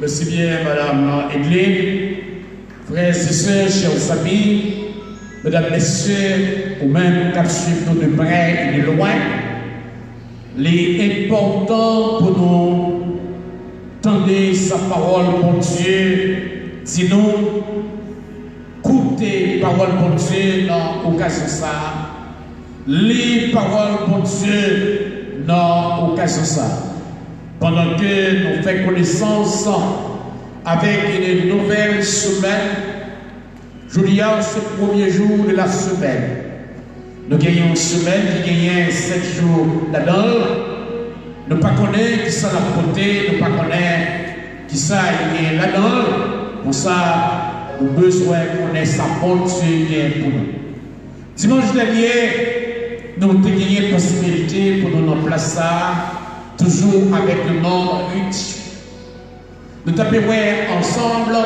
Merci bien, Madame Edline, frères et sœurs, chers amis, mesdames, messieurs, ou même qui suivent nous de près et de loin. Il est important pour nous tendre sa parole pour Dieu, dis-nous, écoutez parole pour Dieu dans l'occasion ça, les paroles pour Dieu dans l'occasion ça. Pendant que nous faisons connaissance avec une nouvelle semaine, Julia, ce premier jour de la semaine, nous gagnons une semaine qui gagne 7 jours là-dedans. Nous ne connaissons pas qui ça l'a côté, nous ne connaissons pas qui ça est là-dedans. Pour ça, nous avons besoin de connaître sa bonne Dieu pour nous. Dimanche dernier, nous avons gagné la possibilité pour nous en placer ça, toujours avec le nombre 8. Nous avons ensemble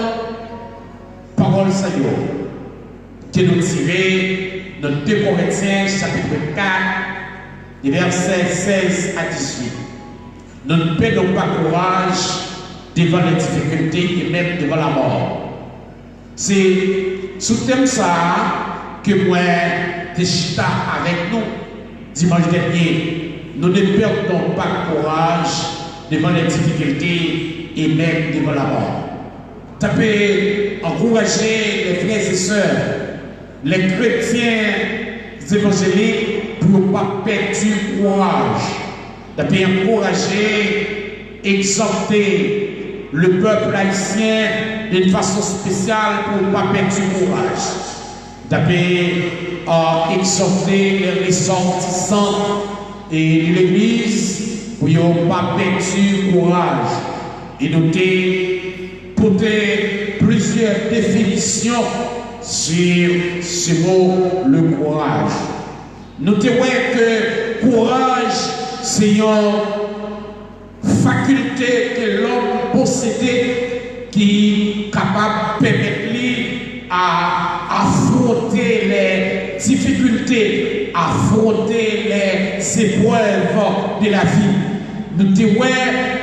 parole Seigneur, qui nous tiré dans 2 Corinthiens chapitre 4, les versets 16 à 18. Nous ne perdons pas courage devant les difficultés et même devant la mort. C'est sous thème ça que moi, j'ai chita avec nous dimanche dernier. Nous ne perdons pas courage devant les difficultés et même devant la mort. Ça peut encourager les frères et sœurs, les chrétiens évangéliques pour ne pas perdre du courage. Ça peut encourager, exhorter le peuple haïtien d'une façon spéciale pour ne pas perdre du courage. Ça peut exhorter les ressortissants et l'Église pour ne pas perdre du courage. Et nous porter plusieurs définitions sur ce mot, le courage. Nous disons que courage, c'est une faculté que l'homme possède qui est capable de permettre lui à affronter les difficultés, affronter les épreuves de la vie. Nous disons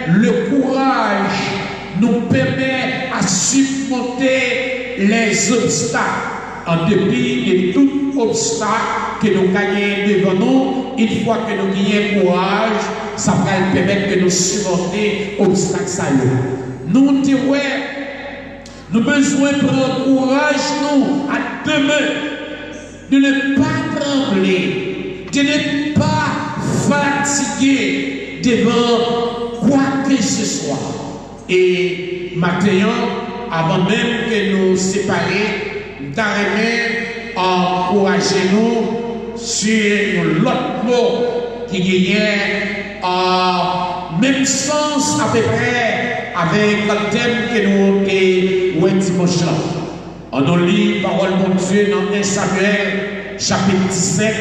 le courage nous permet à surmonter les obstacles. En dépit de tout obstacle que nous gagnons devant nous, une fois que nous gagnons courage, ça va nous permettre de nous surmonter les obstacles. Nous disons, nous avons besoin de prendre courage nous, à demain, de ne pas trembler, de ne pas fatiguer devant quoi que ce soit. Et maintenant, avant même que nous séparions, d'arriver à encourager nous sur l'autre mot qui gagnait même sens à peu près avec le thème que nous avons dimanche. On nous lit parole de Dieu dans 1 Samuel chapitre 17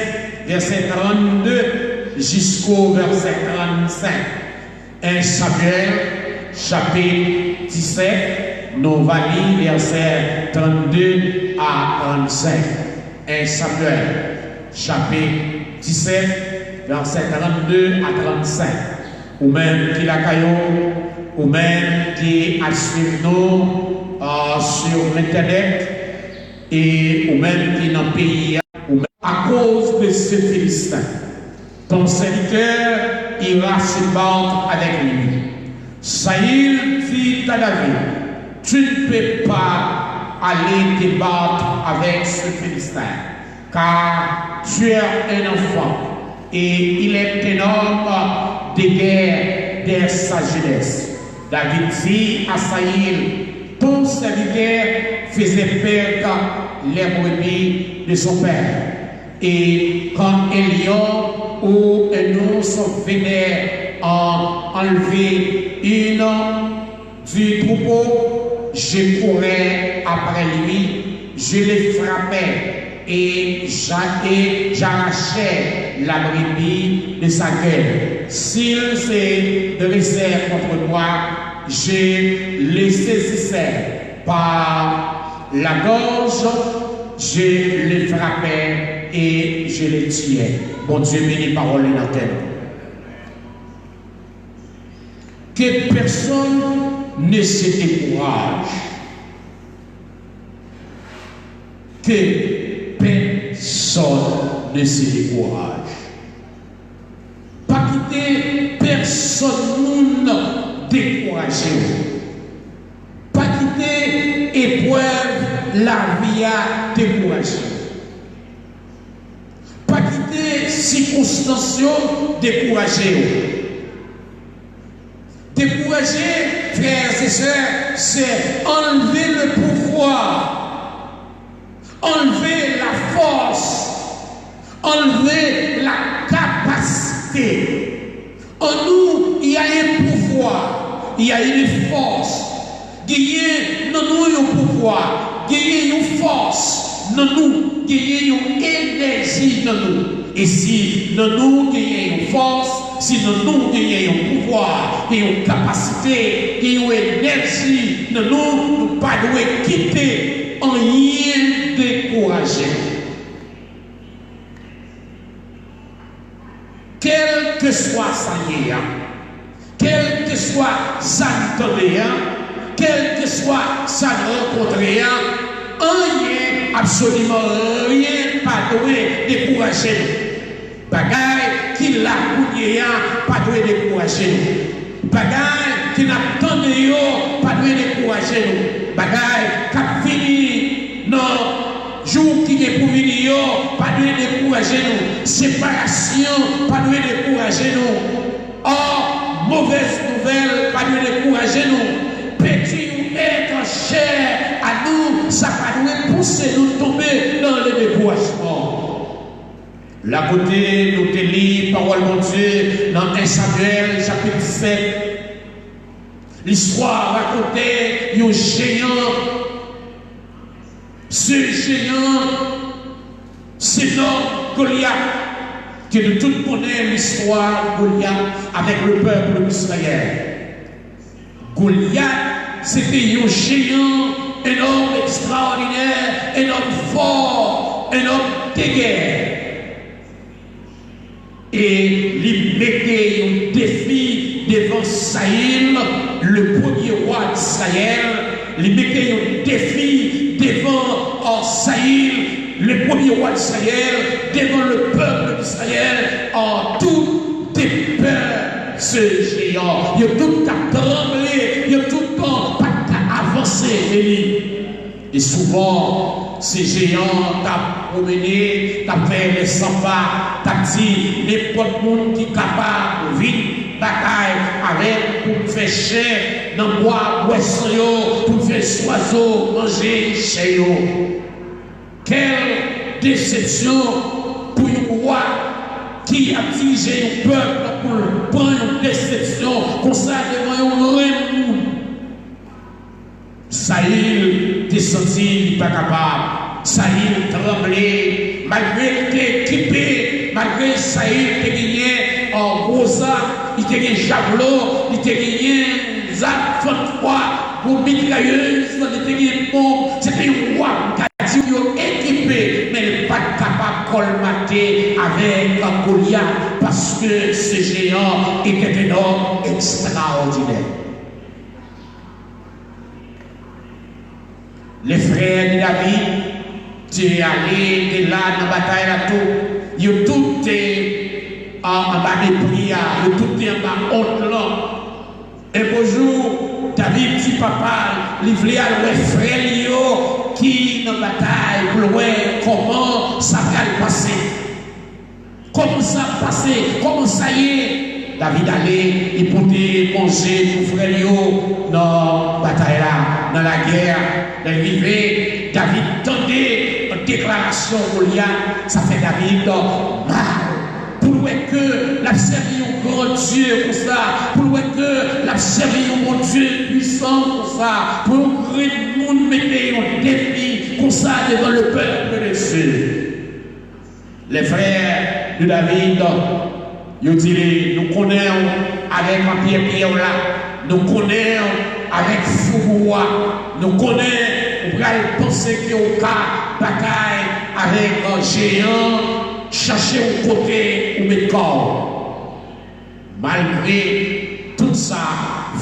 verset 32 jusqu'au verset 35. 1 Samuel chapitre 17, nous allons lire versets 32 à 35. 1 Samuel chapitre 17, verset 32 à 35. Ou même qui la caillou, ou même qui a suivi nous sur l'internet, et ou même qui dans le pays, ou même à cause de ce Philistin. Ton serviteur ira se battre avec lui. Saïl dit à David, tu ne peux pas aller te battre avec ce Philistin, car tu es un enfant et il est un homme de guerre dès sa jeunesse. David dit à Saïl, ton serviteur faisait perdre les brebis de son père. Et quand un lion ou un ours venait enlever une du troupeau, je courais après lui, je le frappais et j'arrachais la brebis de sa gueule. S'il se dressait contre moi, je le saisissais par la gorge, je les frappais et je les tuais. Bon Dieu, bénis parole et l'antenne. Que personne ne se décourage. Que personne ne se décourage. Pas quitter personne nous décourager. Pas quitter épreuve la vie à décourager. Pas quitter circonstances décourager. Décourager, frères et sœurs, c'est enlever le pouvoir, enlever la force, enlever la capacité. En nous, il y a un pouvoir, il y a une force. Gagner dans nous un pouvoir, gagner une force dans nous, gagner une énergie dans nous. Et si dans nous gagnons une force, si dans nous gagnons un pouvoir, et une capacité, et une énergie dans nous, nous ne pas devons quitter en rien découragé. Quel que soit sa vie, quel que soit sa vie, quel que soit sa rencontre, rien, absolument rien, pas de décourager nous. Bagaille qui l'a coupé, pas de décourager nous. Bagaille qui n'a pas de décourager nous. Bagaille qui a fini, non, jour qui est pour venir, pas de décourager nous. Séparation, pas de décourager nous. Or, mauvaise nouvelle, pas de décourager nous. Petit être cher à nous, ça va nous pousser nous tomber dans le découragement. La côté, nous te lis, parole de Dieu, dans 1 Samuel, chapitre 17. L'histoire racontait un géant. Ce géant, c'est notre Goliath, que de tout connaît l'histoire de Goliath avec le peuple d'Israël. Goliath, c'était un géant, un homme extraordinaire, un homme fort, un homme de guerre. Et il mettait un défi devant Saïl, le premier roi d'Israël. Il mettait un défi devant Saïl, le premier roi d'Israël, devant le peuple d'Israël, en toute peur. Ce géant, il a tout à trembler, il a tout le temps à avancer. Et souvent, ces géants t'ont promené, t'ont fait les 100 pas, t'ont dit n'importe monde qui est capable de vivre bataille avec pour faire chair dans bois, boisson, pour faire oiseaux manger chez eux. Quelle déception pour un roi qui a dirigé un peuple pour prendre une déception comme ça devant un remous. Saïl descendit, il n'est pas capable. Saïl tremblait, malgré qu'il était équipé, malgré Saïl était gagné en gros arcs, il était gagné javelot, il était gagné arcs 33 pour mitrailleuse, il était gagné bombe, c'était un roi équipé, mais il n'est pas capable de colmater avec un Goliath parce que ce géant était un homme extraordinaire. Les frères de David, tu es allé de là dans la bataille là tout, ils ont tout été en bas de prière, ils ont tout été en bas honte là. Et bonjour, David dit papa, il voulait aller frère qui dans la bataille pour voir comment ça va passer. Comment ça va passer, comment ça y est. David allait, il pouvait manger pour frère dans la bataille là, dans la guerre, dans l'hiver. David tendait une déclaration Goliath, ça fait David mal. Pour voir que l'a servi au grand Dieu pour ça, pour voir que l'a servi au bon Dieu puissant pour ça, pour que le monde mette un défi pour ça devant le peuple de Dieu. Les frères de David, ils disent, nous connaissons avec ma pierre là, nous connaissons avec Fougoua, nous connaissons vous allez penser que au cas bataille avec un géant, chercher au côté ou mettre corps. Malgré tout ça,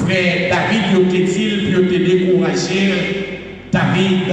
frère David, il a été découragé. David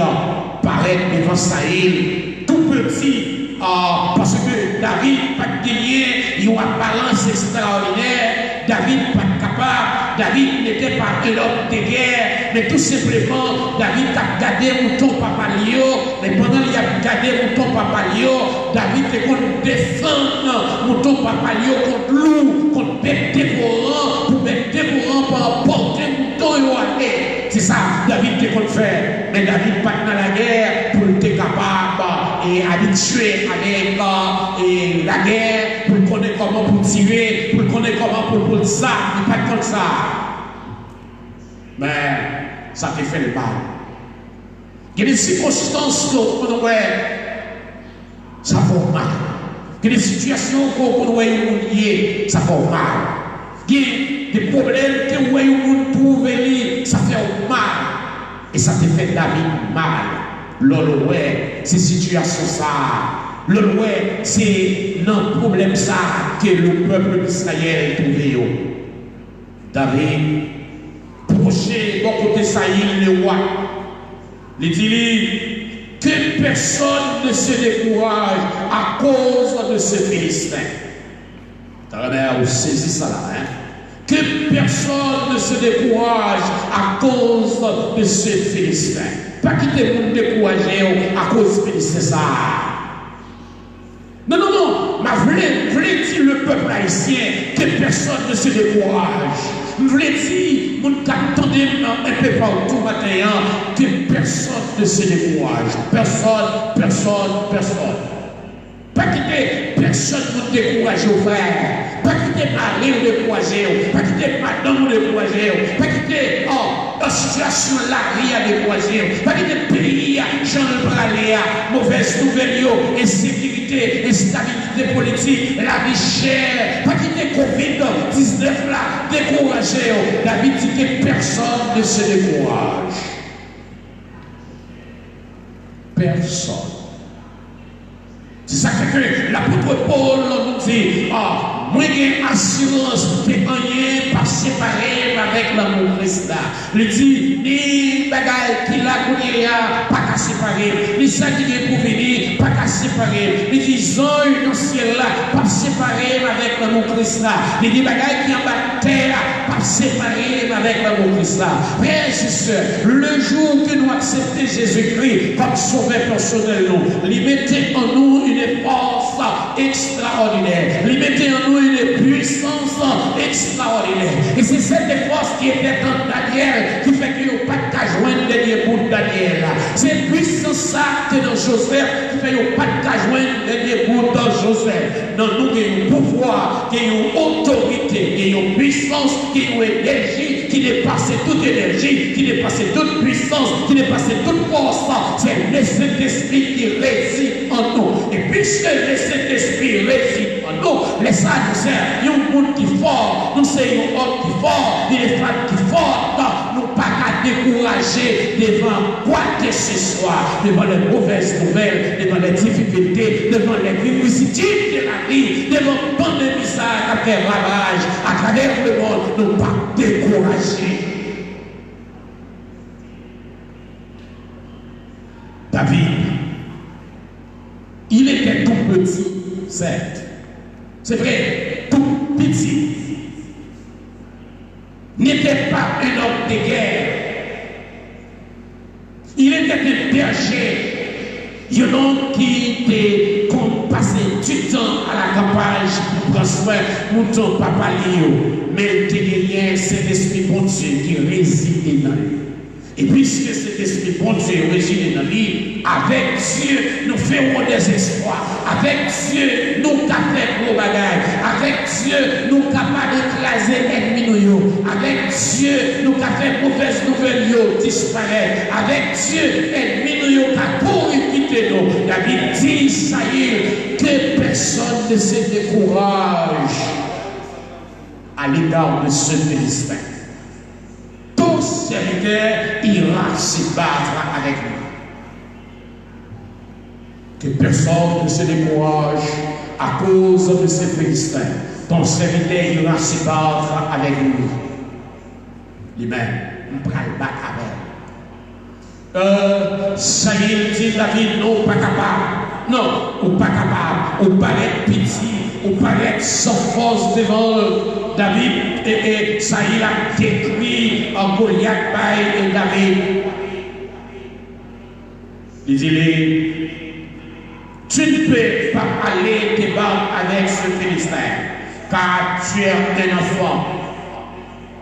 paraît devant Saïl, tout petit, parce que David n'a pas gagné, il a une apparence extraordinaire. David pas capable, David n'était pas un homme de guerre, mais tout simplement, David a gardé mouton papa Lio, mais pendant qu'il a gardé mouton papa Lio, David est contre défendre mouton papa Lio contre loup, contre bête dévorant, pour bête dévorant pour emporter mouton et aller. C'est ça, David est contre faire, mais David pas dans la guerre pour être capable et habitué avec la guerre, pour connaître comment pour tirer, pour connaître comment pour ça, il pas comme ça. Mais ça te fait le mal. Il y a des circonstances qu'on voit, ça fait mal. Il y a des situations qu'on voit liées, ça fait mal. Il y a des problèmes que vous voyez trouver, ça fait mal. Et ça te fait David mal. L'autre, ces situations ça. Le ouais, c'est non problème ça que le peuple d'Israël trouvé. David, proché, bon côté Saïl, le roi, il dit que personne ne se décourage à cause de ce Philistin. Vous saisissez ça là, hein? Que personne ne se décourage à cause de ce Philistin. Pas quitter le monde découragé à cause de Philistin ça. Non, non, non, mais voulez dire le peuple haïtien que personne ne se décourage. Voulez dire, mon attendez un peu partout matin, que personne ne se décourage. Personne. Pas quitter personne ne décourage au frère. Pas quitter mari ou décourager. Pas quitter madame ou décourager. Pas quitter, la situation la vie à décourager. Pas quitter pays, Jean le Braléa, mauvaise nouvelle, insécurité, instabilité politique, la vie chère. Pas quitter Covid-19 là, décourager. La vie dit que personne ne se décourage. Personne. C'est ça que l'apôtre Paul nous dit, moi j'ai assurance que rien pas séparé avec l'amour Christ là. Il dit, ni bagaille qui l'a connu pas qu'à séparer, ni ça qui est pour venir, pas qu'à séparer. Il dit, zone dans le ciel là, pas séparé avec l'amour Christ là. Il dit, bagaille qui en bas terre, pas séparé avec l'amour Christ là. Frères et sœurs, le jour que nous acceptons Jésus-Christ comme sauveur personnel, il mettait en nous une force extraordinaire. Il mettait en nous une puissance extraordinaire. Et c'est cette force qui était dans Daniel qui fait qu'il n'y a pas de joindre le dernier bout de Daniel. C'est puissance ça qui est dans Joseph qui fait qu'il n'y a pas de joindre le dernier bout dans Joseph. Dans nous, il y a un pouvoir, il y a une autorité, il y a une puissance, il y a une énergie qui dépasse toute énergie, qui dépasse toute puissance, qui dépasse toute force. C'est le Saint-Esprit qui réside en nous. Et puisque le Saint-Esprit réside en nous, les saints nous servent. Il y a un monde qui est fort, nous sommes un homme qui est fort, il y a des femmes qui sont fortes. Nous pas qu'à décourager devant quoi que ce soit, devant les mauvaises nouvelles, devant les difficultés, devant les vicissitudes de la vie, devant la pandémie qui a fait ravage à travers le monde, nous pas décourager. David, il était tout petit, certes. C'est vrai, tout petit. N'était pas un homme de guerre. Il était un berger. Un homme qui était comme passé du temps à la campagne pour prendre soin de mouton papa Lio. Mais il y a cet esprit bon Dieu qui réside dans lui. Et puisque cet esprit bon Dieu réside dans lui, avec Dieu, nous ferons des exploits. Avec Dieu, nous capons nos bagages. Avec Dieu, nous capables d'écraser l'ennemi. Avec Dieu, nous capons mauvaise nouvelle disparaître. Avec Dieu, l'ennemi nous a pour quitter nous. La Bible dit, Saïl, que personne ne se décourage à l'égard de ce Philistin. Serviteur ira se battre avec lui. Que personne ne se décourage à cause de ces Philistins. Ton serviteur ira se battre avec lui. Lui-même, on va le battre avec. Saïl dit David, non, pas capable. Non, ou pas capable. Ou paraît petit, ou paraît sans force devant David. Et Saïl a détruit en Goliath et David. Il dit, tu ne peux pas aller te battre avec ce Philistin, car tu es un enfant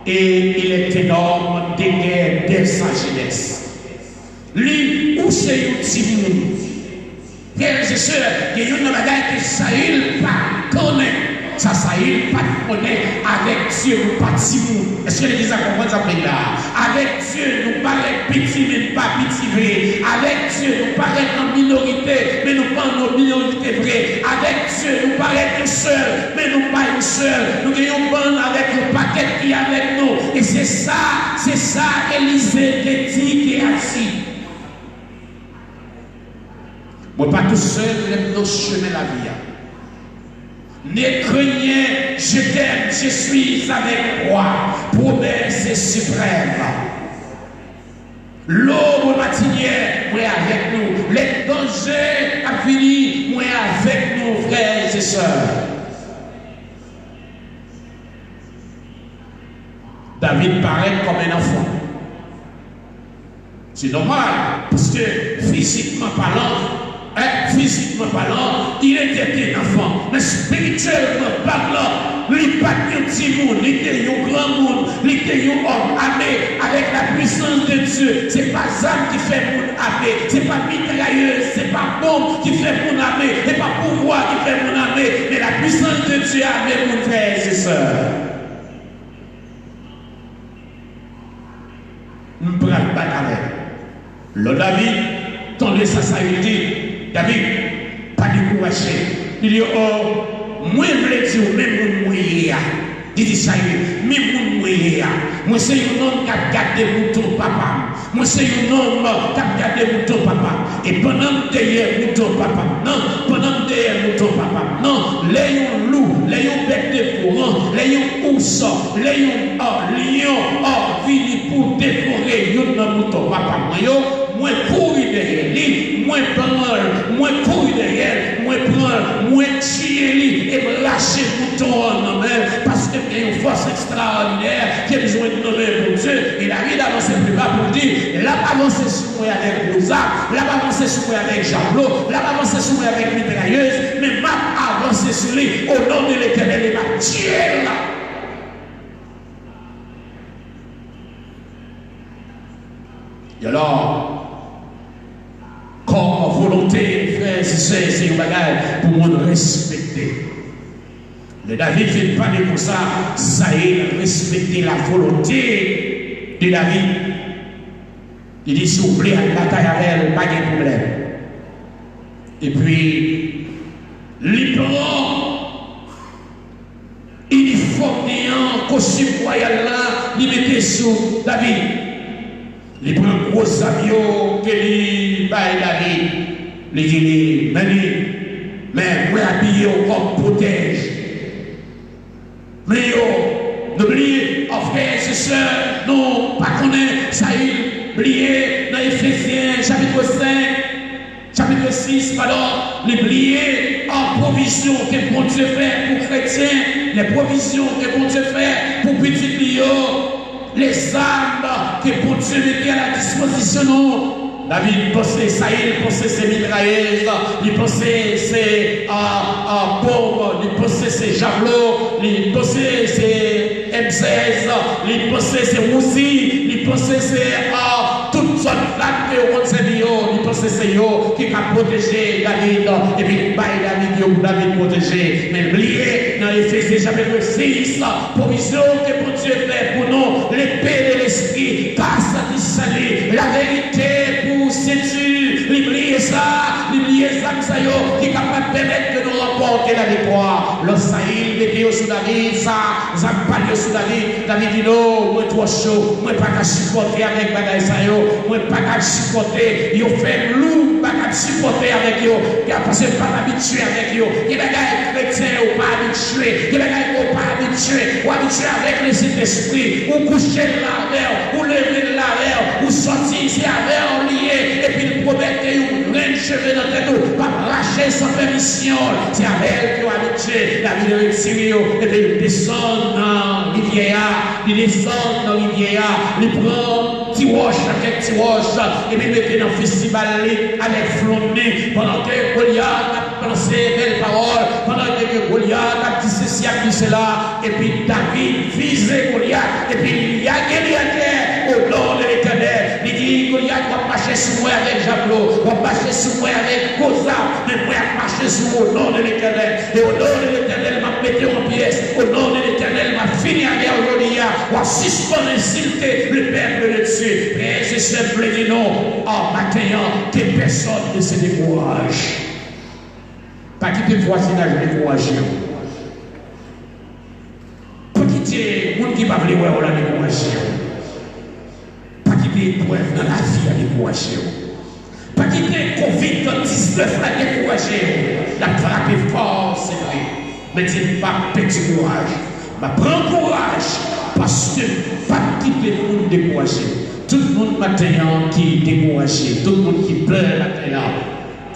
et il est énorme des guerres dès sa jeunesse. Lui, où c'est un petit monde? Frères et sœurs, il y a une bagaille que Saïl pas connaît. Ça, Saïl pas connaît avec Dieu, nous pas petit monde. Est-ce que l'Église a compris ça là? Avec Dieu, nous paraît petit, mais pas petit vrai. Avec Dieu, nous paraît en minorité, mais nous pas en minorité vrai. Avec Dieu, nous paraît un seul, mais nous pas un seul. Nous gagnons bon avec le paquet qui est avec nous. Et c'est ça, Élisée qui est assis. Moi, pas tout seul, nous chemin la vie. Ne craignez, je t'aime, je suis avec toi. Promesse suprême. L'aube matinière, moi avec nous. Les dangers à fini, moi avec nous, frères et sœurs. David paraît comme un enfant. C'est normal, parce que physiquement parlant, il était un enfant, mais spirituellement parlant, il n'était pas un petit monde, il était un grand monde, il était un homme armé avec la puissance de Dieu. Ce n'est pas âme qui fait monde armé, ce n'est pas mitrailleuse, ce n'est pas bombe qui fait monde armé, ce n'est pas pouvoir qui fait monde armé, mais la puissance de Dieu armé mon frère et sœurs. Nous ne pouvons pas avec. Le David, tendait sa saluté. David, pas découragé. Il dit, oh, moi je voulais dire, même mon moyen. Il dit ça, même mon moyen. Moi c'est un homme qui a gardé mouton papa. Moi c'est un homme qui a gardé mouton papa. Et pendant derrière mouton papa, non, pendant derrière mouton papa, non, les loups, les bêtes de courant, les ours, les lions, vini pour dévorer un mouton papa. Moi courir derrière lui, moi prendre, moi courir derrière, moi prendre, moi tuer lui et me lâcher mouton en main parce qu'il y a une force extraordinaire qui a besoin de nommer pour Dieu. Il arrive d'avancer plus bas pour dire, là avancer sur moi avec Rosa, là avancer sur moi avec Jablot, là avancer sur moi avec mitrailleuse, mais m'a avancer sur lui au nom de l'Éternel et m'a tué là. Et alors, comme volonté, frère, c'est une bagarre pour nous respecter. Le David ne fait pas de comme ça, ça est respecter la volonté de David. Il dit, si vous voulez aller bataille avec elle, pas de problème. Et puis, les parents, il formait un costume royal là, il mettait sur David. Les prend gros avions que les bail David, les dit, mais moi habillé comme protège. Mais n'oubliez, frères et sœurs, non, pas connaître, ça y est, oubliez, dans Éphésiens, chapitre 5, chapitre 6, pardon, l'oubliez en provision que bon Dieu fait pour chrétiens, les provisions que bon Dieu fait pour petits lions. Les armes que pour Dieu mettait à la disposition nous. David pensait Saïl, pensait ses mitrailleuses, il pensait ses bombes, il pensait ses javelots, il pensait ses M16, il pensait ses Uzi, il pensait ses toutes sortes d'armes que on s'est dit, il pensait ses yo qui a protégé David, et puis David pour David protéger. Mais oubliez, dans Éphésiens chapitre 6, provision que pour Dieu fait pour nous, l'épée de l'esprit, passe à salut, la vérité pour séduire, l'oubliez ça, l'oubliez les âmes ça yo, qui est capable de permettre de nous remporter la victoire. Le Saïl, mettez sous David, ça parle sous David. David dit non, moi trop chaud, moi pas qu'à supporter avec bagaille ça yo, moi pas qu'à supporter, yo fait loup, pas qu'à supporter avec yo, parce que pas habitué avec yo, il bagaille chrétien ou pas habitué, il bagaille ou pas habitué, ou habitué avec les Saint-Esprit, ou coucher là avec, ou lever là avec, ou sortir ici avec, on lié, et puis il promet que vous grain de cheveux dans tête, pas racher sans permission, c'est avec elle qui est habitué, la vie de Syrio, et puis il descend dans la rivière, il descend dans la rivière, il prend petit roche, quelques petits roches, et puis il met dans le festival avec flonné, pendant que Goliath a pensé belles paroles, pendant que Goliath a dit ceci, a dit cela, et puis David visait Goliath, et puis il y a Goliath au nom de l'Éternel. Il dit Goliath va marcher sur moi avec javelot, va marcher sur moi avec Goza, mais moi va marcher sur moi au nom de l'Éternel. Et au nom de l'Éternel m'a pété en pièces, au nom de l'Éternel m'a fini à guerre aujourd'hui, va suspendre insulter le peuple de Dieu. Et c'est simple, dit non, en matin, que personne ne se décourage. Pas quitter le voisinage découragé. Pas quitter le monde qui va venir voir la découragé. Pas quitter l'épreuve dans la vie à décourager. Pas quitter Covid-19 à décourager. La frappe est forte, c'est vrai. Mais dis pas petit courage. Mais prends courage. Parce que pas quitter le monde découragé. Tout le monde maintenant qui est découragé. Tout le monde qui pleure maintenant.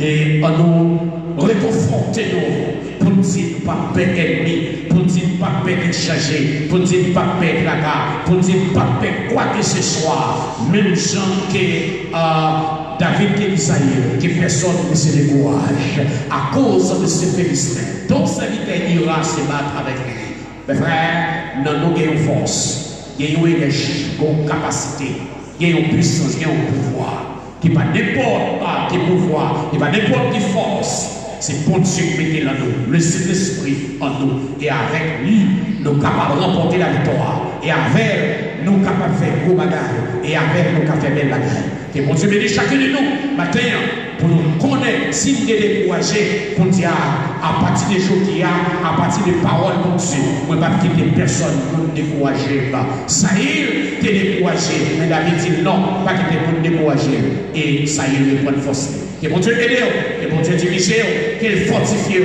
Et en nous réconforter nous pour dire pas peur ennemi, pour dire pas peur changer, pour dire pas peur la gare, pour dire pas peur quoi que ce soit. Même gens que David qui Isaïe, que personne ne se décourage à cause de ce Philistin. Donc ça veut dire qu'il ira se battre avec lui. Mes frères, nous avons une force, nous avons une énergie, nous avons une capacité, nous avons une puissance, nous avons un pouvoir. Qui pas n'importe quel pouvoir, qui pas n'importe quelle force, c'est bon Dieu qui met en nous, le Saint-Esprit en nous, et avec lui, nous sommes capables de remporter la victoire, et avec nous sommes capables de faire gros bagages, et avec nous sommes capables de faire belle bagages. Que bon Dieu bénisse chacun de nous, matin, pour nous connaître, si nous sommes découragés, pour dire à partir des jours qu'il y a, à partir des paroles de Dieu, on ne va pas quitter personne pour nous décourager. Saïl t'es découragé, mais David dit non, pas quitter pour nous décourager. Et Saïl veut prendre force. Que bon Dieu aide, que bon Dieu dirige, qu'il fortifie.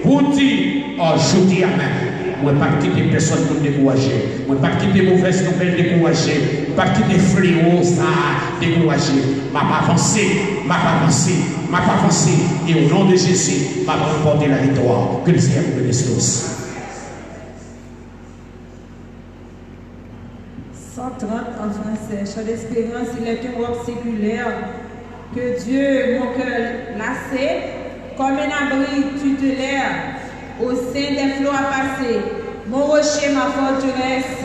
Pour dire, oh, je dis amen. Je ne vais pas quitter personne pour me décourager. Je ne vais pas quitter mauvaise nouvelle décourager. Je ne vais pas quitter fléau, ça, décourager. Je vais avancer, je vais avancer. Et au nom de Jésus, je vais remporter la victoire. Que le Seigneur vous bénisse tous. 130 en français. Chant d'espérance, il est un roc séculaire que Dieu, mon cœur lassé, comme un abri tutélaire. Au sein des flots à passer, mon rocher, ma forteresse,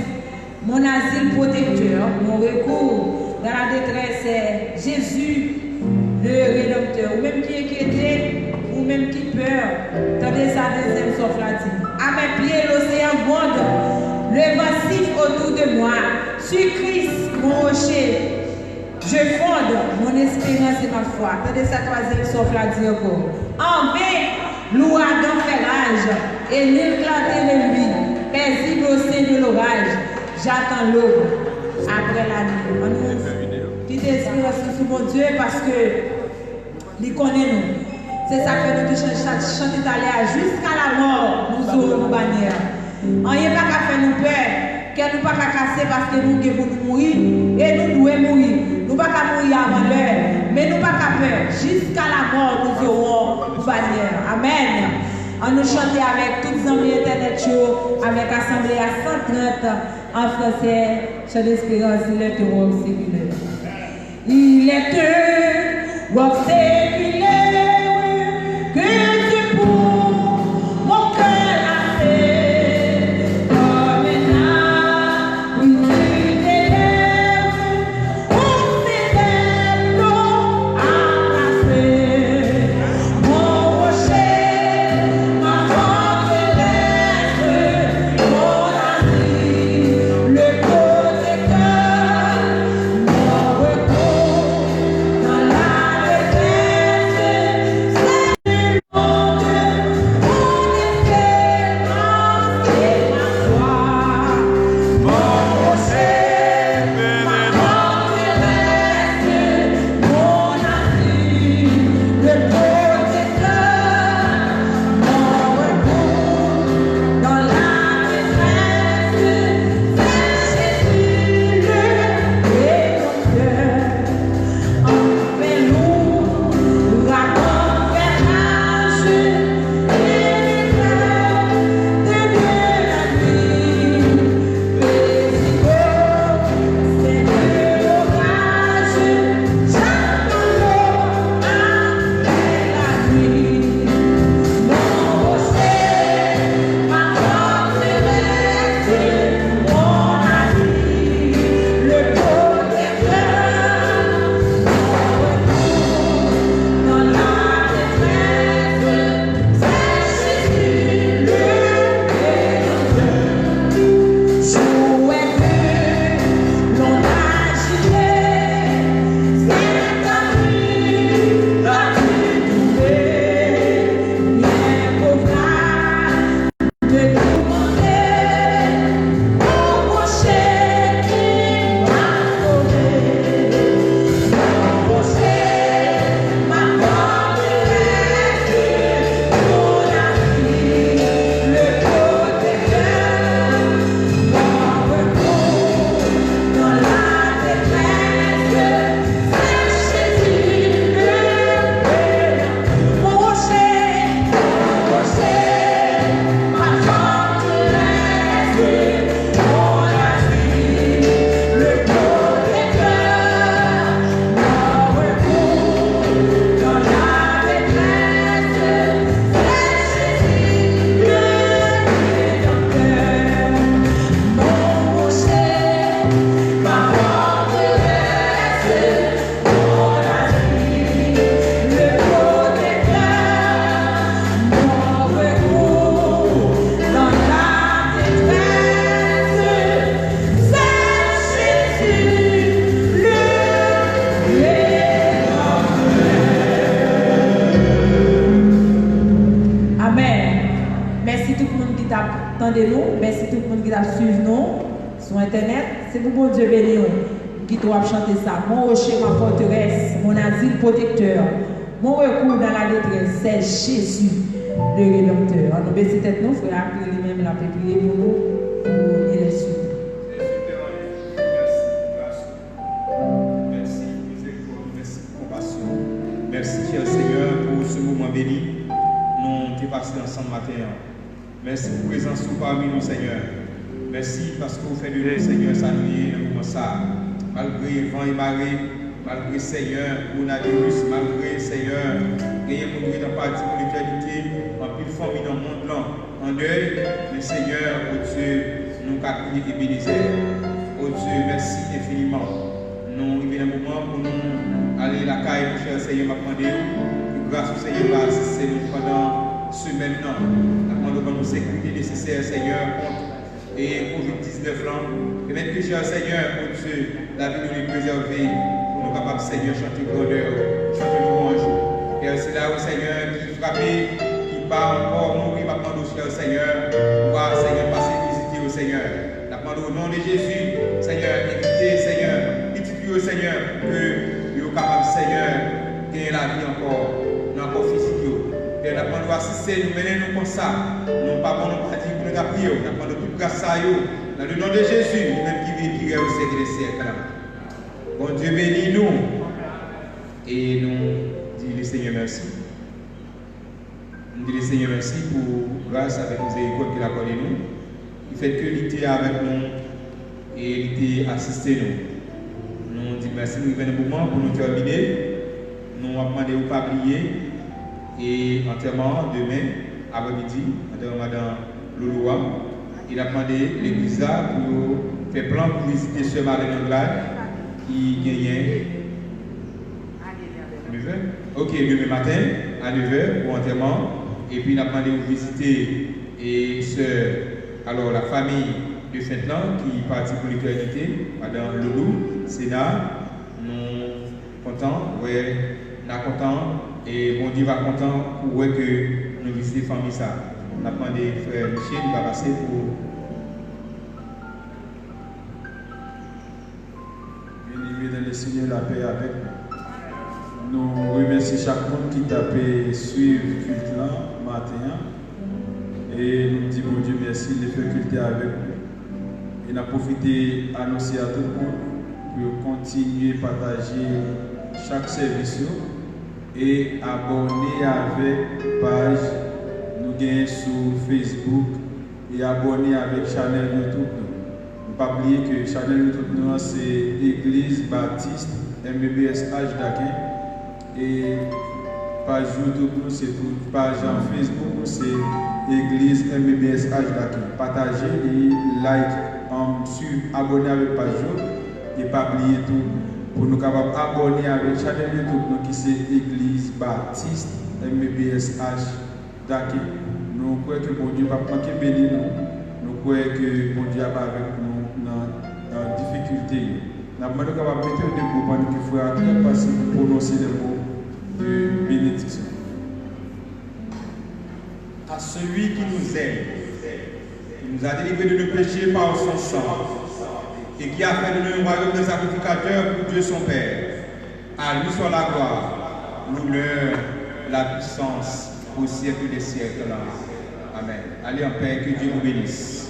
mon asile protecteur, mon recours dans la détresse est Jésus, le Rédempteur. Ou même qui est inquiété, ou même qui peur, tendez sa deuxième sauf la dit. À mes pieds, l'océan gronde, le vent siffle autour de moi. Sur Christ, mon rocher, je fonde mon espérance et ma foi. Tendez sa troisième sauf la dit encore. En vain, l'ouragan fait rage, et l'île clarté de lui, paisible au sein de l'orage. J'attends l'aube après la nuit. On nous quitte espérance sur mon Dieu parce que il connaît nous. C'est ça que nous chanter d'aller jusqu'à la mort, nous aurons nos bannières. On n'y a pas qu'à faire nous peur, qu'elle nous pas qu'à casser parce que nous devons nous mourir, et nous devons mourir. Nous pas qu'à mourir avant l'heure, mais nous pas qu'à peur. Jusqu'à la mort, nous aurons nos bannières. Amen. On nous chanter avec toutes les amis internet show, avec assemblée à 130 en français, chant d'espérance, il est un rock séculaire. Il est un rock séculaire que Dieu pour mon cœur a fait. Comme un arbre tutélaire, où ses flots à passer. Mon rocher, ma forteresse, mon asile, le protecteur, mon recours dans la détresse. Attendez-nous. Merci tout le monde qui a suivi nous sur Internet. C'est pour bon Dieu béni qui doit chanter ça. Mon rocher, ma forteresse, mon asile protecteur, mon recours dans la détresse, c'est Jésus, le Rédempteur. Nous baissons tête nous, frère, lui-même l'a fait prier pour nous, pour il est sûr. Merci, cher Seigneur, pour ce moment béni. Nous t'es passé ensemble matin. Merci pour la présence parmi nous, Seigneur. Merci parce que vous faites de nous, Seigneur, saluer dans le moment ça. Malgré vent et marée, malgré, Seigneur, coronavirus, malgré, Seigneur, gagner mon Dieu dans la partie de l'éternité, en pile famille dans le monde là, en deuil. Mais, Seigneur, oh Dieu, nous avons crié Ebenezer. Oh Dieu, merci infiniment. Nous arrivons un moment pour nous aller à la caille, mon cher Seigneur, m'a demandé que grâce au Seigneur va assister nous pendant ce semaine. Nous demandons nous sécurité nécessaire, Seigneur, contre et Covid-19 là. Et maintenant, cher Seigneur, pour Dieu, la vie nous est préservée, pour nous capables, Seigneur, chanter grandeur, chanter louange. Et c'est là où, Seigneur, qui frappe, qui bat encore, mourir, m'a demandé, cher Seigneur, pouvoir, Seigneur, passer visiter au Seigneur. Nous demandons au nom de Jésus, Seigneur, évitez, Seigneur, au Seigneur, que nous sommes capables, Seigneur, de gagner la vie encore, encore physique. Et nous avons assister, nous mener nous comme ça. Nous pas bon, nous pas dire pour nous prier. Nous avons toute grâce à eux. Dans le nom de Jésus, même qui vit, qui est au siècle des siècles. Bon Dieu bénis nous. Et nous disons le Seigneur merci. Nous disons le Seigneur merci pour grâce avec nous et qu'il a accordé nous. Il fait que il était avec nous et il était assisté nous. Nous disons merci, nous venons un moment pour nous terminer. Nous avons demandé de ne pas oublier. Et enterrement demain, après-midi, enterrement Madame Loloua. Il a demandé l'église pour faire plan pour visiter ce Marlène Anglade qui gagnait à 9h. Ok, demain matin à 9h pour enterrement. Et puis il a demandé de visiter et alors la famille de Fentlan qui partit pour l'éternité, Madame Loulou, Sénat. Nous contents, ouais, nous contents. Et bon Dieu va content pour voir que nous visitons la famille ça. On a demandé frère Michel, il va passer pour. Bien-aimé dans le Seigneur, la paix avec nous. Nous remercions chaque monde qui t'a pu suivre le culte là, matin. Et nous disons bon Dieu merci de faire culte avec nous. Et nous avons profité d'annoncer à tout le monde pour continuer à partager chaque service. Et abonner avec page nous gagnons sur Facebook et abonner avec channel YouTube. Ne pas oublier que channel YouTube nous c'est Église Baptiste MBBS H Dakin et page YouTube nous c'est pour page en Facebook nous c'est Église MBBS H Dakin. Partagez et like sur abonner avec page et pas oublier tout. Pour nous capables abonner avec chaîne YouTube qui c'est Église Baptiste MBBS H Dakin. Nous croyons que bon Dieu va manquer béni nous. Nous croyons que bon Dieu va avec nous dans difficulté. Nous sommes capables de mettre des mots pendant qu'il faut attendre parce que prononcer les mots de bénédiction. À celui qui nous aime, qui nous a délivrés de nos péchés par son sang, et qui a fait de nous un royaume de sacrificateurs pour Dieu son Père. À lui soit la gloire, l'honneur, la puissance au siècle des siècles. Amen. Allez en paix, que Dieu vous bénisse.